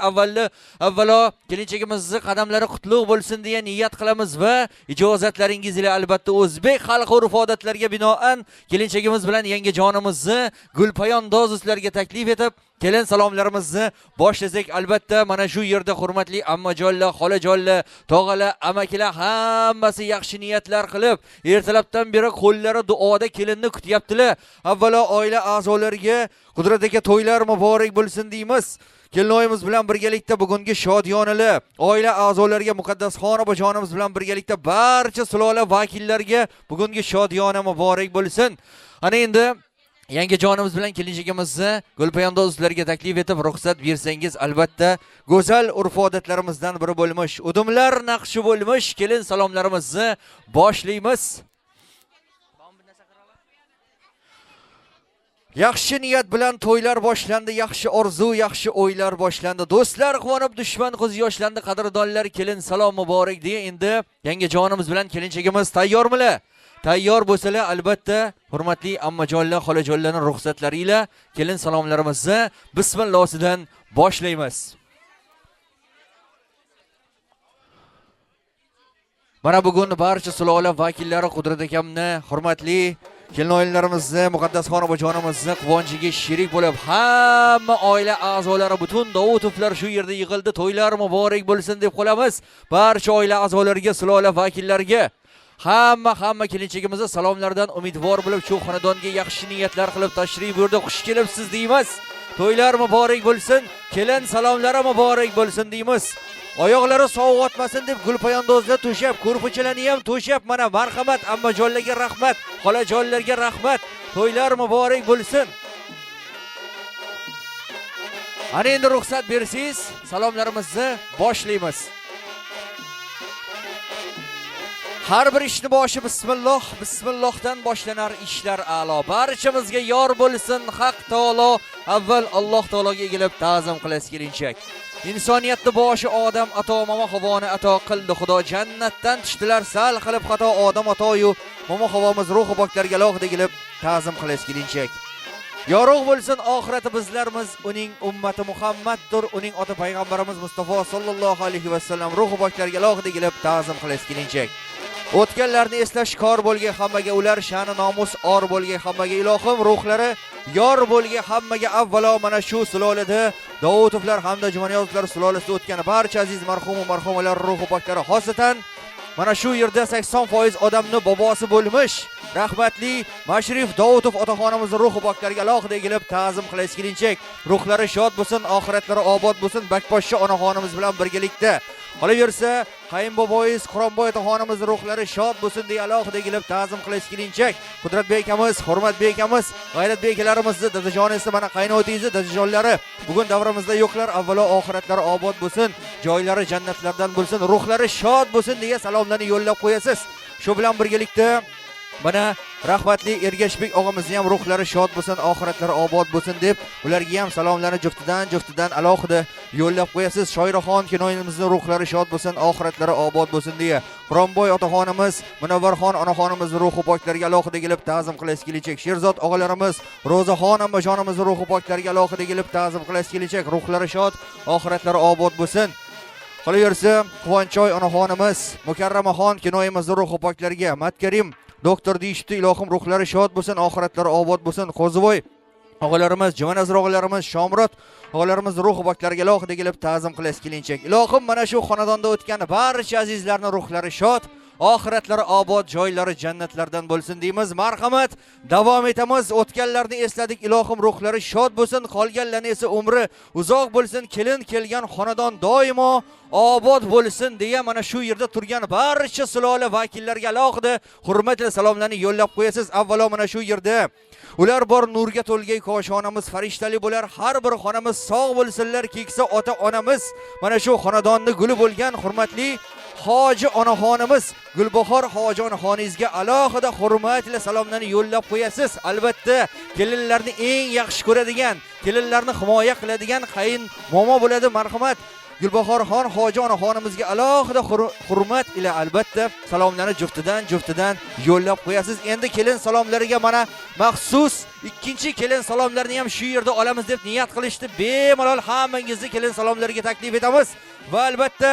Avvalo kelinchagimizning qadamlari qutlug' bo'lsin deya niyat qilamiz va ijozatlaringiz bilan albatta o'zbek xalq urf-odatlariga binoan kelinchagimiz bilan yangi jonimizni Gulpayondoz sizlarga taklif etib kelin salomlarimizni boshlasak, albatta mana shu yerda hurmatli ammajonlar, xolajonlar, tog'alar, amakilar hammasi yaxshi niyatlar qilib, ertalabdan beri qo'llari duoda kelinni kutyaptilar. Avvalo oila a'zolariga Qudrat aka to'ylar muborak bo'lsin deymiz. Kelinoyimiz bilan birgalikda bugungi shodiyonali oila a'zolariga Muqaddasxon onajonimiz bilan birgalikda barcha sulola vakillariga bugungi shodiyona muborak bo'lsin. Ana endi yangi jonimiz bilan kelinchagimizni Gulpayondozlarga taklif etib ruxsat bersangiz, albatta go'zal urf-odatlarimizdan biri bo'lmish udumlar naqshi bo'lmish kelin salomlarimizni boshlaymiz. Yaxshi niyat bilan to'ylar boshlandi, yaxshi orzu, yaxshi o'ylar boshlandi. Do'stlar quvonib, dushman ko'z yoshlandi, qadrdonlar kelin salom muborak deya endi yangi jonimiz bilan kelinchagimiz tayyormilar? Tayyor bo'lsalar, albatta, hurmatli ammajonlar, xolajonlarning ruxsatlari bilan kelin salomlarimizni bismillosidan boshlaymiz. Mana bugun barcha sulola vakillari Qudrat akamni, hurmatli kelinoyinlarimizni, Muqaddasxon onajonimizni quvonchiga sherik bo'lib, hamma oila a'zolari, butun Davutovlar shu yerda yig'ildi. To'ylar muborak bo'lsin deb qolamiz. Barcha oila a'zolariga, sulola vakillariga, hamma kelinchagimizga salomlardan umidvor bo'lib, shu xonadonga yaxshi niyatlar qilib tashrif buyurdi. Xush kelibsiz deymiz. To'ylar muborak bo'lsin, kelin salomlari muborak bo'lsin deymiz. Oyoqlari sovg'atmasin deb gulpoyandozlar to'shab, ko'rpachalarni ham to'shab, mana marhamat, ammajonlarga rahmat, xolajonlarga rahmat. To'ylar muborak bo'lsin. Ana endi ruxsat bersangiz, salomlarimizni boshlaymiz. Har bir ishni boshi bismillah, bismillahdan boshlanar ishlar a'lo. Barchamizga yor bo'lsin Haq taolo. Avval Alloh taologa egilib ta'zim qilasiz kelinchak. İnsoniyatni boshi odam ato momo havoni ato qildi Xudo. Jannatdan tushdilar sal qilib xato odam atoyu momo havomiz ruhi poklarga alohida egilib ta'zim qilasiz kelinchak. Yorug' bo'lsin oxirati bizlarimiz, uning ummati Muhammaddir, uning ota payg'ambarimiz Mustafa sallallohu alayhi va sallam ruhi poklarga alohida egilib ta'zim qilasiz kelinchak. O'tganlarni eslash kor bo'lgan hammaga, ular sha'ni nomus or bo'lgan hammaga, ilohim ruhlari yor bo'lgan hammaga, avvalo mana shu sulolada Davutovlar hamda Jumaniyozlar sulolasida o'tgan barcha aziz marhum va marhumalar ruhi poklari, xosatan mana shu yerda 80% odamni bobosi bo'lmish rahmatli Mashrif Davutov otaxonimiz ruhi poklariga alohida egilib ta'zim qilasiz kelinchak. Ruhlari shod bo'lsin, oxiratlari obod bo'lsin, Bakposhsha onaxonimiz bilan birgalikda. Qolaversa, qayinboboyingiz Quronboy otaxonimiz ruhlari shod bo'lsin deya alohida egilib ta'zim qilasiz kelinchak. Qudratbek akamiz, Hurmatbek akamiz, G'ayratbek akalarimizni, dadajoningizni, mana qaynotingizni, dadajonlari bugun davrimizda yo'qlar. Avvalo oxiratlari obod bo'lsin, joylari jannatlardan bo'lsin, ruhlari shod bo'lsin deya salomlarni yo'llab qo'yasiz. Shu bilan birgalikda mana rahmatli Ergashbek og'amizni ham ruhlari shod bo'lsin, oxiratlari obod bo'lsin deb ularga ham salomlarni juftidan alohida yo'llab qo'yasiz. Shoiraxon kinoyimizning ruhlari shod bo'lsin, oxiratlari obod bo'lsin deya Quronboy otaxonimiz, Munavvarxon onaxonimiz ruhi poklariga alohida kelib ta'zim qilasiz kelinchak. Sherzod og'alarimiz, Ro'zaxon ammajonimiz ruhi poklariga alohida kelib ta'zim qilasiz kelinchak. Ruhlari shod, oxiratlari obod bo'lsin. Qolaversa, Quvonchoy onaxonimiz, Mukarramaxon kinoyimizning ruhi poklariga, Matkarim doktor deyishdi, ilohim ruhlari shod bo'lsin, oxiratlari obod bo'lsin. Qo'zivoy og'alarimiz, Jumanazir og'alarimiz, Shomrot og'alarimiz ruhi poklariga alohida kelib ta'zim qilasiz kelinchak. Ilohim mana shu xonadonda o'tgan barcha azizlarning ruhlari shod, oxiratlari obod, joylari jannatlardan bo'lsin deymiz. Marhamat, davom etamiz. O'tganlarni esladik, ilohim ruhlari shod bo'lsin, qolganlarning esa umri uzoq bo'lsin. Kelin kelgan xonadon doimo obod bo'lsin deya mana shu yerda turgan barcha sulola vakillariga alohida hurmat va salomlarni yo'llab qo'yasiz. Avvalo mana shu yerda ular bor nurga to'lgan koshonamiz farishtali bo'lar, har bir xonamiz sog' bo'lsinlar, keksa ota onamiz, mana shu xonadonni guli bo'lgan hurmatli Hoji onaxonimiz Gulbahor Hoji onaxoningizga alohida hurmat va salomlarni yo'llab qo'yasiz. Albatta, kelinlarni eng yaxshi ko'radigan, kelinlarni himoya qiladigan qayin momo bo'ladi. Marhamat, Gulbahor xon Hoji onaxonimizga alohida hurmat ila albatta salomlarni juftidan yo'llab qo'yasiz. Endi kelin salomlariga mana maxsus ikkinchi kelin salomlarini ham shu yerda olamiz deb niyat qilishdi. Bemalol hammangizni kelin salomlariga taklif etamiz va albatta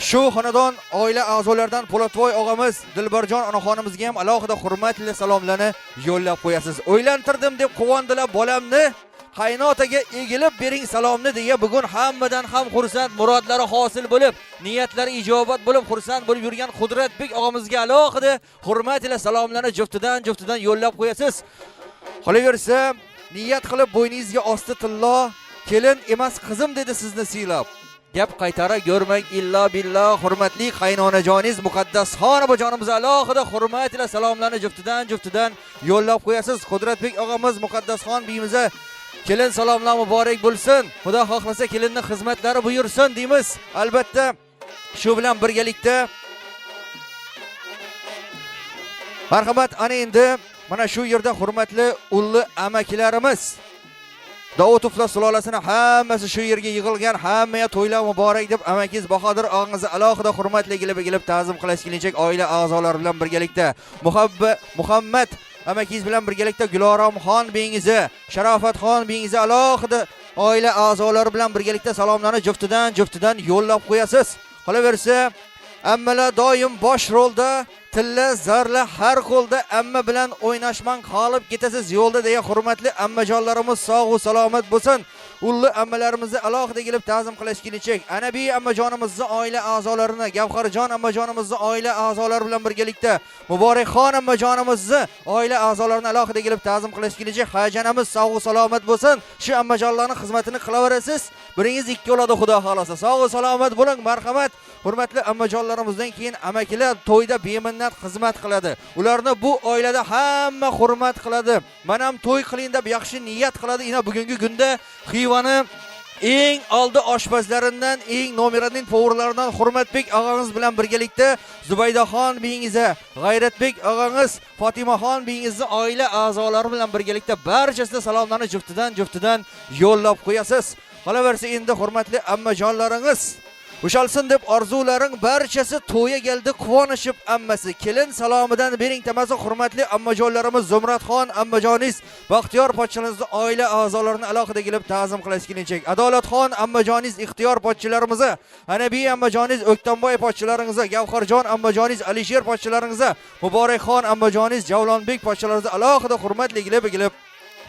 shu xonadon oila a'zolaridan Po'latvoy og'amiz, Dilbarjon onaxonimizga ham alohida hurmat va salomlarni yo'llab qo'yasiz. O'ylantirdim deb quvondilar bolamni, qaynotaga egilib bering salomni deya bugun hammadan ham xursand, murodlari hosil bo'lib, niyatlari ijobat bo'lib, xursand bo'lib yurgan Qudratbek og'amizga alohida hurmat va salomlarni juftidan yo'llab qo'yasiz. Qolaversa, niyat qilib bo'yningizga osti tillo, kelin emas qizim dedi sizni siylab. Gap qaytara görmang illa billah. Hurmatli qaynonajoningiz Muqaddasxon onajonimiz alohida hurmat va salomlarni juftidan yo'llab qo'yasiz. Qudratbek og'amiz Muqaddasxon biyimiza kelin salomlar muborak bo'lsin. Xudo xohlasa kelinni xizmatlari buyursin deymiz. Albatta, shu bilan birgalikda marhamat, ana endi mana shu yerda hurmatli ulli amakilarimiz Davudovlar sulolasini hammasi shu yerga yig'ilgan, hammaga to'ylar muborak deb amakiz Bahodir og'angizni alohida hurmatli kelib ta'zim qilishkilinchak oila a'zolari bilan birgalikda Muhammad amakiz bilan birgalikda Guloromxon bengizi, Sharofatxon bengizi alohida oila a'zolari bilan birgalikda salomlarni juftidan yo'llab qo'yasiz. Qolaversa, ammalar doim bosh rolda, tilla zarla har qo'lda amma bilan o'ynashman qolib ketasiz yo'lda deya hurmatli ammajonlarimiz sog' va salomat bo'lsin. Ulli ammalarimizni alohida kelib ta'zim qilishkilinchak Anabiy ammajonimizning oila a'zolarini, Gavharjon ammajonimizning oila a'zolari bilan birgalikda Muborakxon ammajonimizning oila a'zolarini alohida kelib ta'zim qilishkilinchak hayajonimiz sog' va salomat bo'lsin. Shu ammajonlarning xizmatini qilaverasiz. Biringiz ikki bo'ladi Xudo xolasa. Sog' va salomat bo'ling, marhamat. Hurmatli ammajonlarimizdan keyin amakilar to'yda beminnat xizmat qiladi. Ularni bu oilada hamma hurmat qiladi. Mana ham to'y qiling deb yaxshi niyat qiladi. Ina bugungi kunda Xivani eng oldi oshpazlaridan, eng nomeraning povurlaridan Hurmatbek og'angiz bilan birgalikda Zubaydaxon bengizi, G'ayratbek og'angiz, Fotimaxon bengizning oila a'zolari bilan birgalikda barchasini salomlarni juftidan yo'llab qo'yasiz. Qolaversa endi hurmatli ammajonlaringiz Ushalsin deb orzularing barchasi to'yga keldi, quvonishib ammasi. Kelin salomidan bering tamasi hurmatli ammajonlarimiz Zumratxon ammajoningiz, Baxtiyor pochchanizning oila a'zolarini alohida kelib ta'zim qilishkilinchak. Adolatxon ammajoningiz, Ixtiyor pochchalarimizni, Anabiy ammajoningiz, O'ktamboy pochchalaringizni, Gavharjon ammajoningiz, Alisher pochchalaringizni, Muborakxon ammajoningiz, Javlonbek pochchalaringizni alohida hurmatli kelib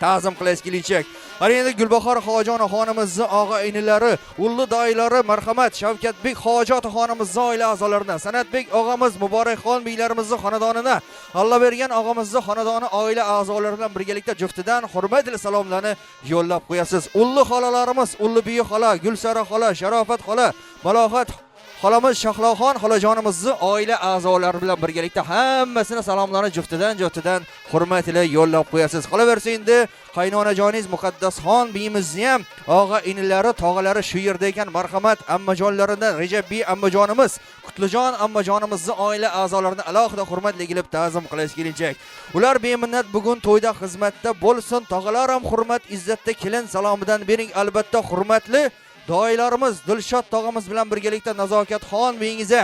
ta'zim qilishkilinchak. Ana endi Gulbahor Xojona xonimizning og'a-inilari, ulli doilari marhamat Shavkatbek Xojot xonimizning oila a'zolaridan, Sanatbek og'amiz, Muborakxon beylarimizning xonadonini, Alloh bergan og'amizning xonadoni oila a'zolari bilan birgalikda juftidan hurmatli salomlarni yo'llab qo'yasiz. Ulli xolalarimiz, ulli biyi xola, Gulsara xola, Sharofat xola, Malohat xolamiz Shahloxon xolajonimizning oila a'zolari bilan birgalikda hammasini salomlarni juftidan hurmatli yo'llab qo'yasiz. Qolaversa endi qaynonajoningiz Muqaddasxon beyimizni ham og'a-inilari, tog'alari shu yerda ekan, marhamat ammajonlaridan Rajabbiy ammajonimiz, Qutlijon ammajonimizning oila a'zolarini alohida hurmatli kelib ta'zim qilishkilinchak. Ular beminnat bugun to'yda xizmatda bo'lsin. Tog'alar ham hurmat, izzatda kelin salomidan bering. Albatta hurmatli doilarimiz Dilshod tog'amiz bilan birgalikda Nazokatxon bengizi,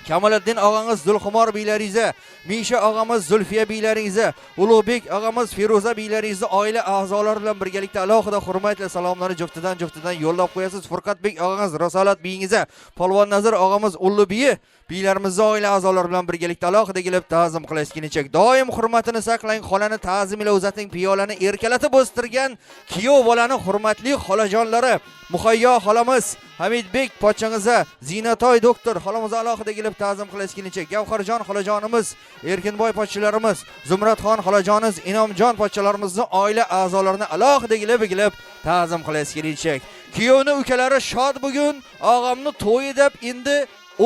Kamoliddin og'angiz, Zulxumor beylaringizni, Misha og'amiz, Zulfiya beylaringizni, Ulug'bek og'amiz, Feruza beylaringizni oila a'zolari bilan birgalikda alohida hurmatli salomlarni juftidan yo'llab qo'yasiz. Furqatbek og'angiz, Risolat beyingizni, Polvon Nazir og'amiz, Ulli biyi beylarimizning oila a'zolari bilan birgalikda alohida kelib ta'zim qilishkilinchak. Doim hurmatini saqlang, xolani ta'zim ila uzating, piyolani erkalatib o'stirgan kuyov bolani hurmatli xolajonlari, Muhayyo xolamiz, Hamidbek pochchangizga, Zinatoy doktor xolamiz alohida kelib ta'zim qilishkilinchak. Gavharjon xolajonimiz, Erkinboy pochchalarimiz, Zumratxon xolajonimiz, Inomjon pochchalarimizning oila a'zolarini alohida kelib ta'zim qilishkilinchak. Kuyovning ukalari shod bugun, og'amni to'yi deb endi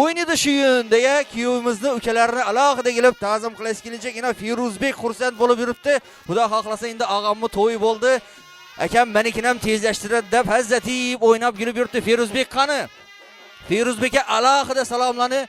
o'ynadi shu yun deya kuyovimizni ukalarini alohida kelib ta'zim qilishkilinchak. Ina Firuzbek xursand bo'lib yuribdi. Xudo xohlasa endi og'amni to'yi bo'ldi. Akam menikini ham tezlashtiradi deb hazzatib o'ynab yurib yuribdi. Firuzbek qani? Firuzbekka alohida salomlarni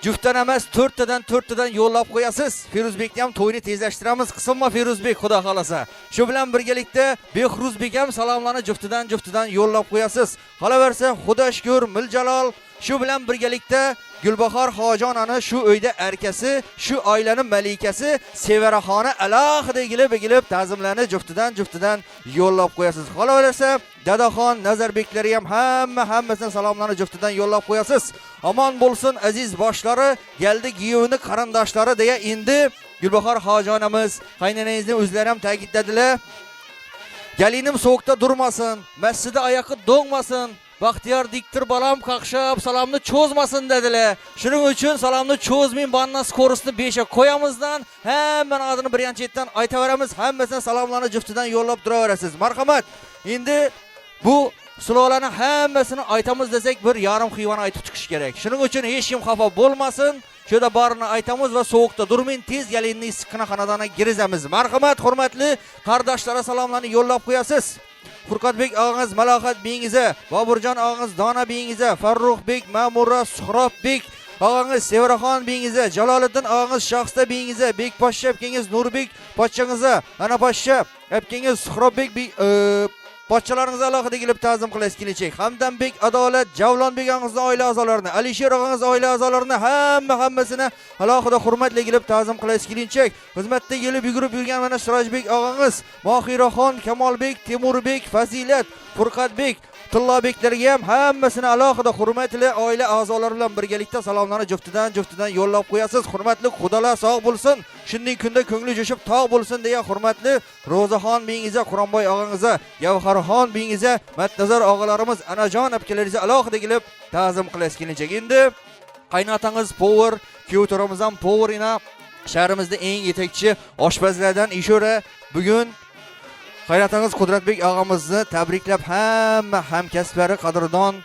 juftan emas, to'rttadan yo'llab qo'yasiz. Firuzbekni ham to'yini tezlashtiramiz. Qismma Firuzbek xudo xolasa. Shu bilan birgalikda Behruzbek ham salomlarni juftidan yo'llab qo'yasiz. Qolaversa Xudo shukr, Miljalol shu bilan birgalikda Gulbahor Xojonani shu uyda arkasi, shu oilaning malikasi Sevaraxoni alohida kelib ta'zimlarni juftidan yo'llab qo'yasiz. Qolaversa Dadaxon, Nazarbeklari ham hammasini salomlarni juftidan yo'llab qo'yasiz. Omon bo'lsin aziz boshlari, keldi giyovni qarindoshlari deya endi Gulbahor Xojonamiz, qaynonangizning o'zlari ham ta'kidladilar. Galinim sovuqda durmasin, masjida oyoqi do'ngmasin. Baxtiyor diktir balam qaqshab salomni cho'zmasin dedilar. Shuning uchun salomni cho'zmay bannas korusni 5 qo'yamizdan hamma adini birinchidan aytaveramiz. Hammasini salomlarni juftidan yo'llab turaverasiz. Marhamat. Endi bu sulolani hammasini aytamiz desak bir yarim xiyvani aytib chiqish kerak. Shuning uchun hech kim xafa bo'lmasin. Şöyle barini aytamiz va sovuqda durmayın, tez galinni issiqqina xonadonga girizamiz. Marhamat, hurmatli qardoshlara salomlarni yo'llab qo'yasiz. Furqatbek og'angiz, Malohat beyingizni, Boburjon og'angiz, Dona beyingizni, Farruhbek, Ma'mura, Suhrobbek og'angiz Sevraxon beyingizga, Jaloliddin og'angiz Shaxsda beyingizga, Bekposhsha akangiz Nurbek pochchangizga, ana poshsha akangiz Suhrobbek pochchalaringizga alohida kelib ta'zim qilasiz kelinchak. Hamdambek Adolat, Javlonbek og'angizning oila a'zolarini, Alisher og'angiz oila a'zolarini hammasini alohida hurmatli kelib ta'zim qilasiz kelinchak. Xizmatda yelib yugurib yurgan mana Sirojbek og'angiz, Mohiraxon, Kamolbek, Temurbek, Fazilat, Furqatbek, Tillobeklarga ham hammasini alohida hurmatli oila a'zolari bilan birgalikda salomlarni juftidan yo'llab qo'yasiz. Hurmatli xudolar sog' bo'lsin. Shunday kunda ko'ngli jo'shib tog' bo'lsin degan hurmatli Ro'zaxon beyingizga, Quronboy og'angizga, Gavharxon beyingizga, Matnazar og'alarimiz, Anajon apkalaringizga alohida kelib ta'zim qilasiz kelinchak. Endi qaynotangiz Power, kuyovto'ramiz ham Power ina shahrimizda eng yetakchi oshpazlardan Ishora bugun Qaynotangiz Qudratbek og'amizni tabriklab hamma hamkasblari, qadrdon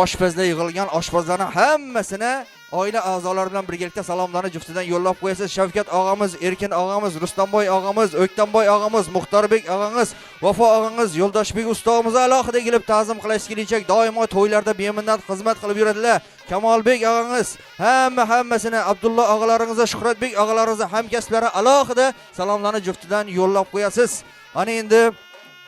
oshpazlar yig'ilgan oshpazlarning hammasini oila a'zolari bilan birgalikda salomlarni juftidan yo'llab qo'yasiz. Shavkat og'amiz, Erkin og'amiz, Rustamboy og'amiz, O'ktamboy og'amiz, Muxtorbek og'amiz, Vafo og'amiz, Yo'ldoshbek ustovimiz alohida kelib ta'zim qilasiz kelinchak. Doimo to'ylarda beminnat xizmat qilib yuradilar. Kamolbek og'angiz, hammasini Abdulloh og'alaringizga, Shuhratbek og'alaringizga hamkasblari alohida salomlarni juftidan yo'llab qo'yasiz. Ana endi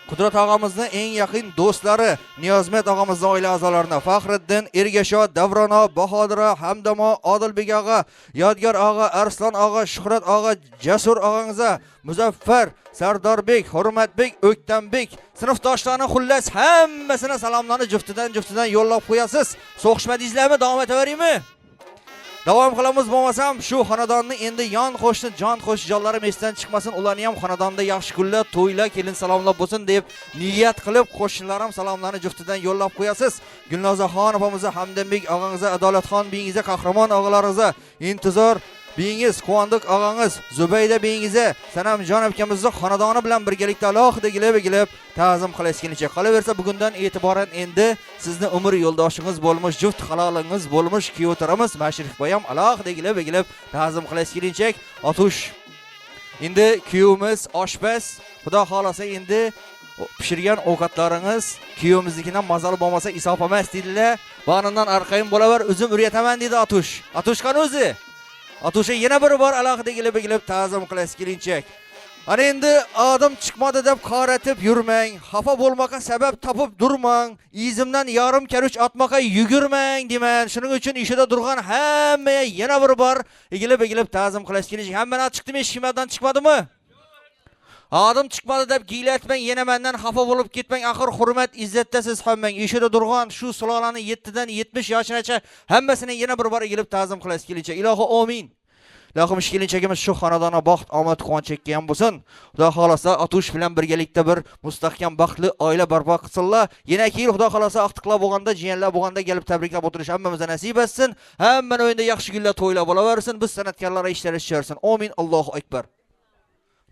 Qudrat og'amizning eng yaqin do'stlari, Niyozmet og'amizning oila a'zolarini, Faxriddin, Ergasho, Davrono, Bahodira, Hamdamo, Odilbek og'a, Yodgor og'a, Arslon og'a, Shuhrat og'a, Jasur og'angizga, Muzaffar, Sardorbek, Hurmatbek, O'ktanbek, sinfdoshlarni xullas hammasini salomlarni juftidan yo'llab qo'yasiz. So'qishmadingizlarmi? Davom etaveringmi? Davom qilamiz. Bo'lmasam shu xonadonni endi yon qo'shni, jon qo'shnijonlarim esdan chiqmasin, ularni ham xonadonda yaxshi kunlar, to'ylar, kelin salomlab bo'lsin deb niyat qilib qo'shnilarim salomlarni juftidan yo'llab qo'yasiz. Gulnozaxon opamizga, Hamdambek og'angizga, Adolatxon beyingizga, Qahramon og'alaringizga, Intizor beyingiz, Quvondiq og'angiz, Zubayda beyingizga, Sanamjon akamizning xonadoni bilan birgalikda alohida kelib ta'zim qilasiz kelinchak. Qolaversa bugundan e'tiboran endi sizni umr yo'ldoshingiz bo'lmish, juft halolingiz bo'lmish kuyovtaramiz Mashrifboy ham alohida kelib ta'zim qilasiz kelinchak. Otush endi kuyovimiz oshpaz, xudo xolasa endi pishirgan ovqatlaringiz kuyovimiznikidan mazali bo'lmasa isof emas dedilar. Ba'nundan arqayim bo'laver, o'zim urataman dedi Atush. Atushqan o'zi Atuşa yana bir bor alohida kelib ta'zim qilasiz kelinchak. Ana endi odam chiqmadi deb qoratib yurmang, xafa bo'lmoqqa sabab topib durmang, izimdan yarim karuch atmoqqa yugurmang deman. Shuning uchun ishida turgan hamma yana bir bor egilib ta'zim qilasiz kelinchak. Hamma chiqdimi, eshikdan chiqmadimi? Adam chiqmadi deb giylatmang, yana mendan xafa bo'lib ketmang. Axir hurmat, izzatdasiz hammang. Ishida turgan shu sulolani 7 dan 70 yoshgacha hammasini yana bir bor egilib ta'zim qilasiz kelinchak. Ilohi amin. Ilohim kelinchagimiz shu xonadona baxt, omad, quvonch chekkan bo'lsin. Xudo xolasa Atush bilan birgalikda bir mustahkam, baxtli oila barpo qilsinlar. Yana keyin Xudo xolasa aqtiqlar bo'lganda, jiyanlar bo'lganda kelib tabriklab o'tirish hammamizga nasib etsin. Hamma o'yinda yaxshi kunlar, to'ylar bo'laversin. Biz san'atkorlar ishlari tusharsin. Amin. Allohu akbar.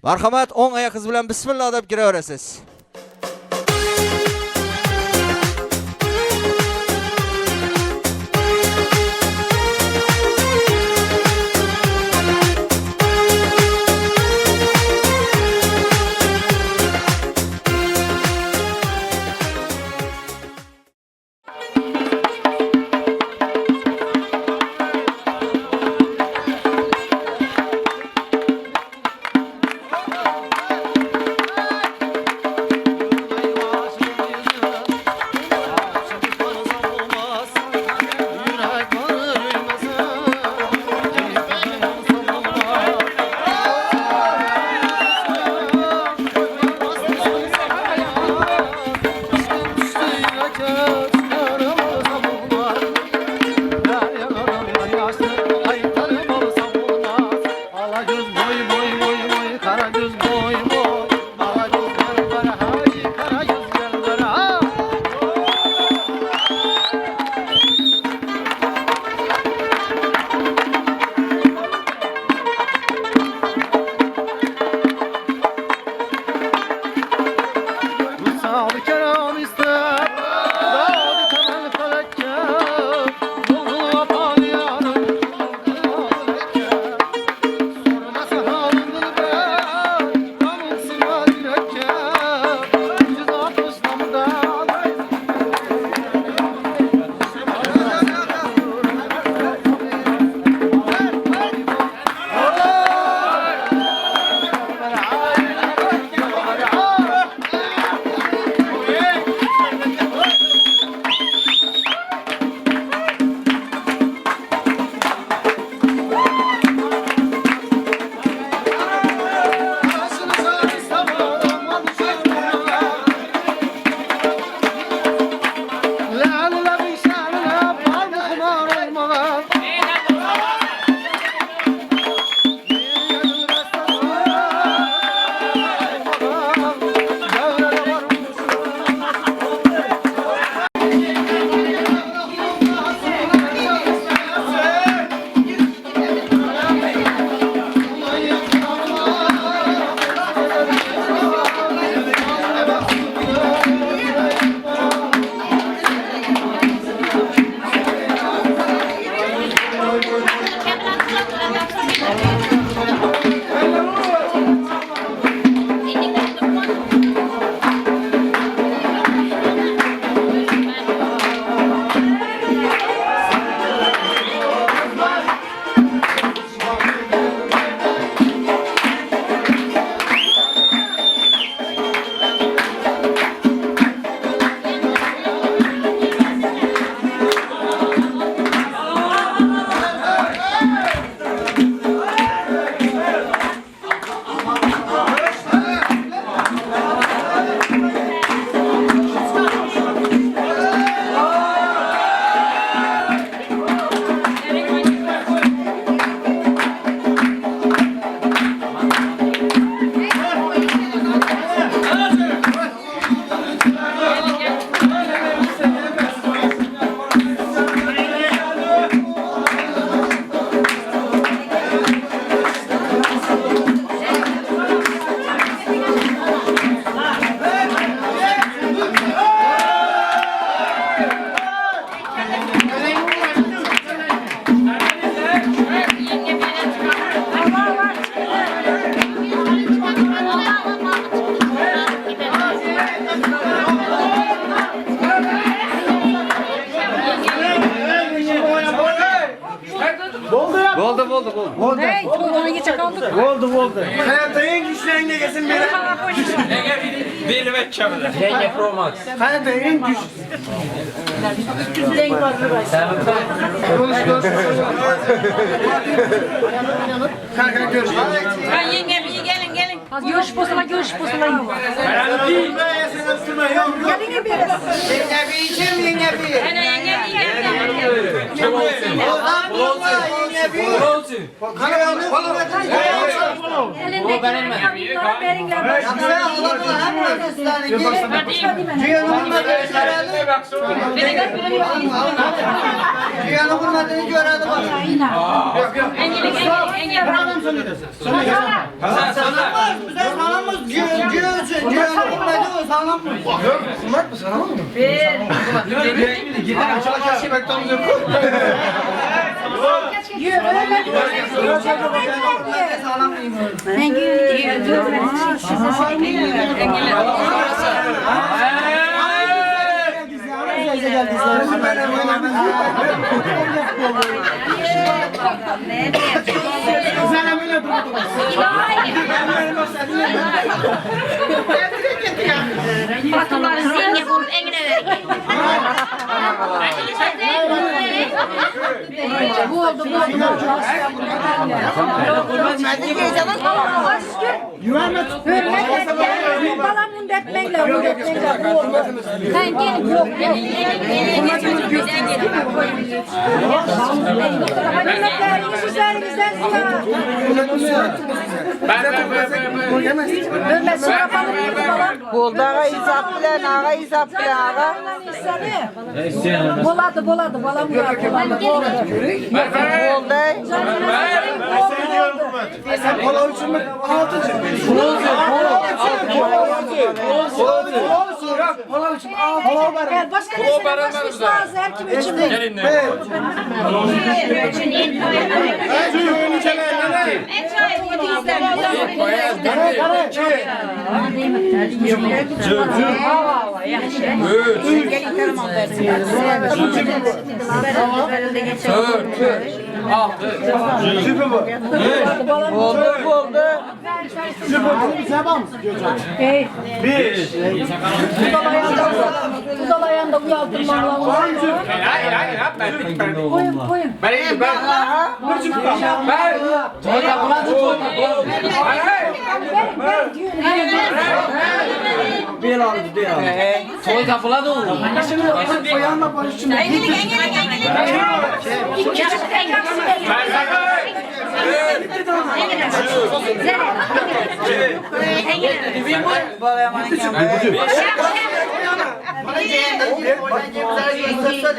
Marhamat, o'ng oyoqingiz bilan bismillah deb kiraverasiz. Oldu. Hey, to'g'rini geçe kaldık. Oldu. Hayatda en güçlü engegesin beri. Benim etçemler. Yenge Pro Max. Hayatda en güçlü. Konuş. Kalk görüş. Yenge bir gelin. Görüş posula. Gelin bir. Yenge bir. Patronlarınız yenge bulup engine verin. Bu oldu. Balamın dertmeyle bu oldu. Sen gelin yok. Boldağa izap bilen ağa izap bilen ağa. Boladı balam var. Kola için mi? Altı için. Kola için. Başka ne başka her kim için mi? Gelin ne? Uzalayanda uyaldırmam lazım. Hayır, Koyun. Toy kapıla da olur. Koyanla barışçım.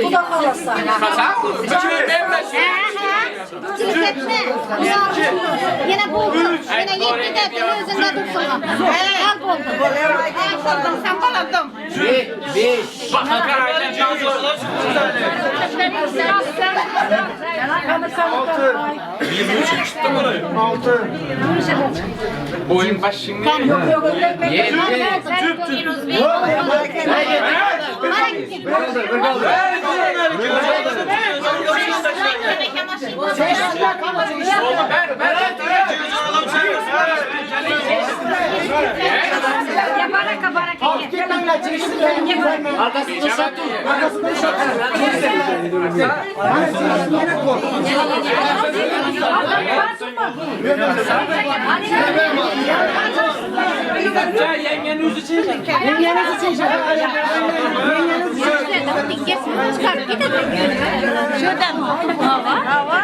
Bu da kalasa. Yine buldu. Yine yetti de yüzünde dursun. Al buldu. Sen baladın. Beş. Boyun başını. Arkasını şatın. Yengenin yüzü çekecek. Şuradan hava.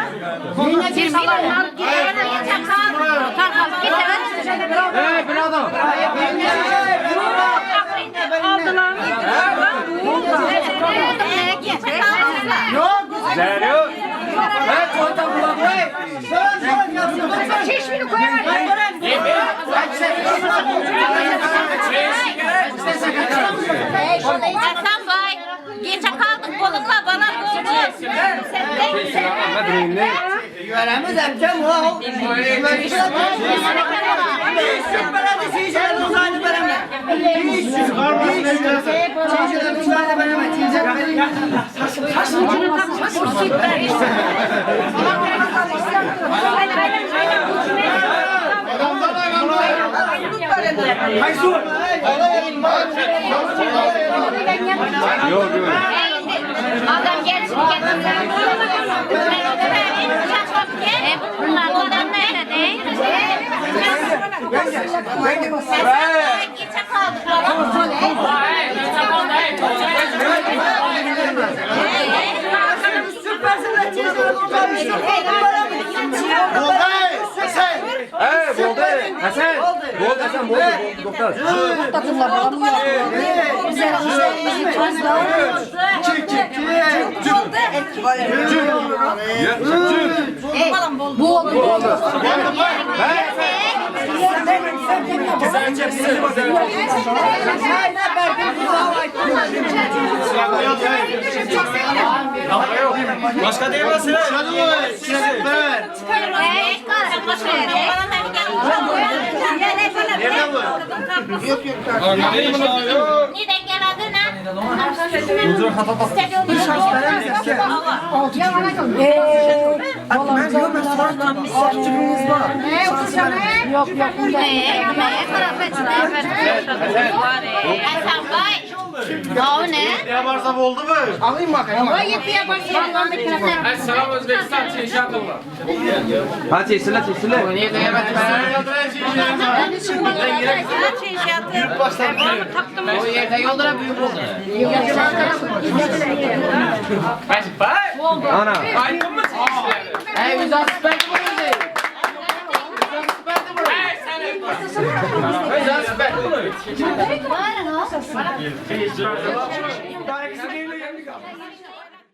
Bir salar gidelim. Kalkmaz gidelim. Bravo. Aldılar. Zero. Çeşmini koyar. Hasan Bey, geçe kaldık bolunla bana bolcu. Göremiz amcam o. Yok yok. Adam gelsin bunlar adam nerede değil? Başka diyemezsin. Neden geldin ha? Yok yok. O ne? Ne varsa oldu mu? Alayım bakayım. Selam Özbekistan Çeşat olur. Ha çeşitler çeşitler. Niye diyemezsin? Yürüp başladım. O yerde yollara büyük oldu. Ana. Aydın mı çeşitler? Ey güzel süper bu değil. Güzel süper. Güzel süper.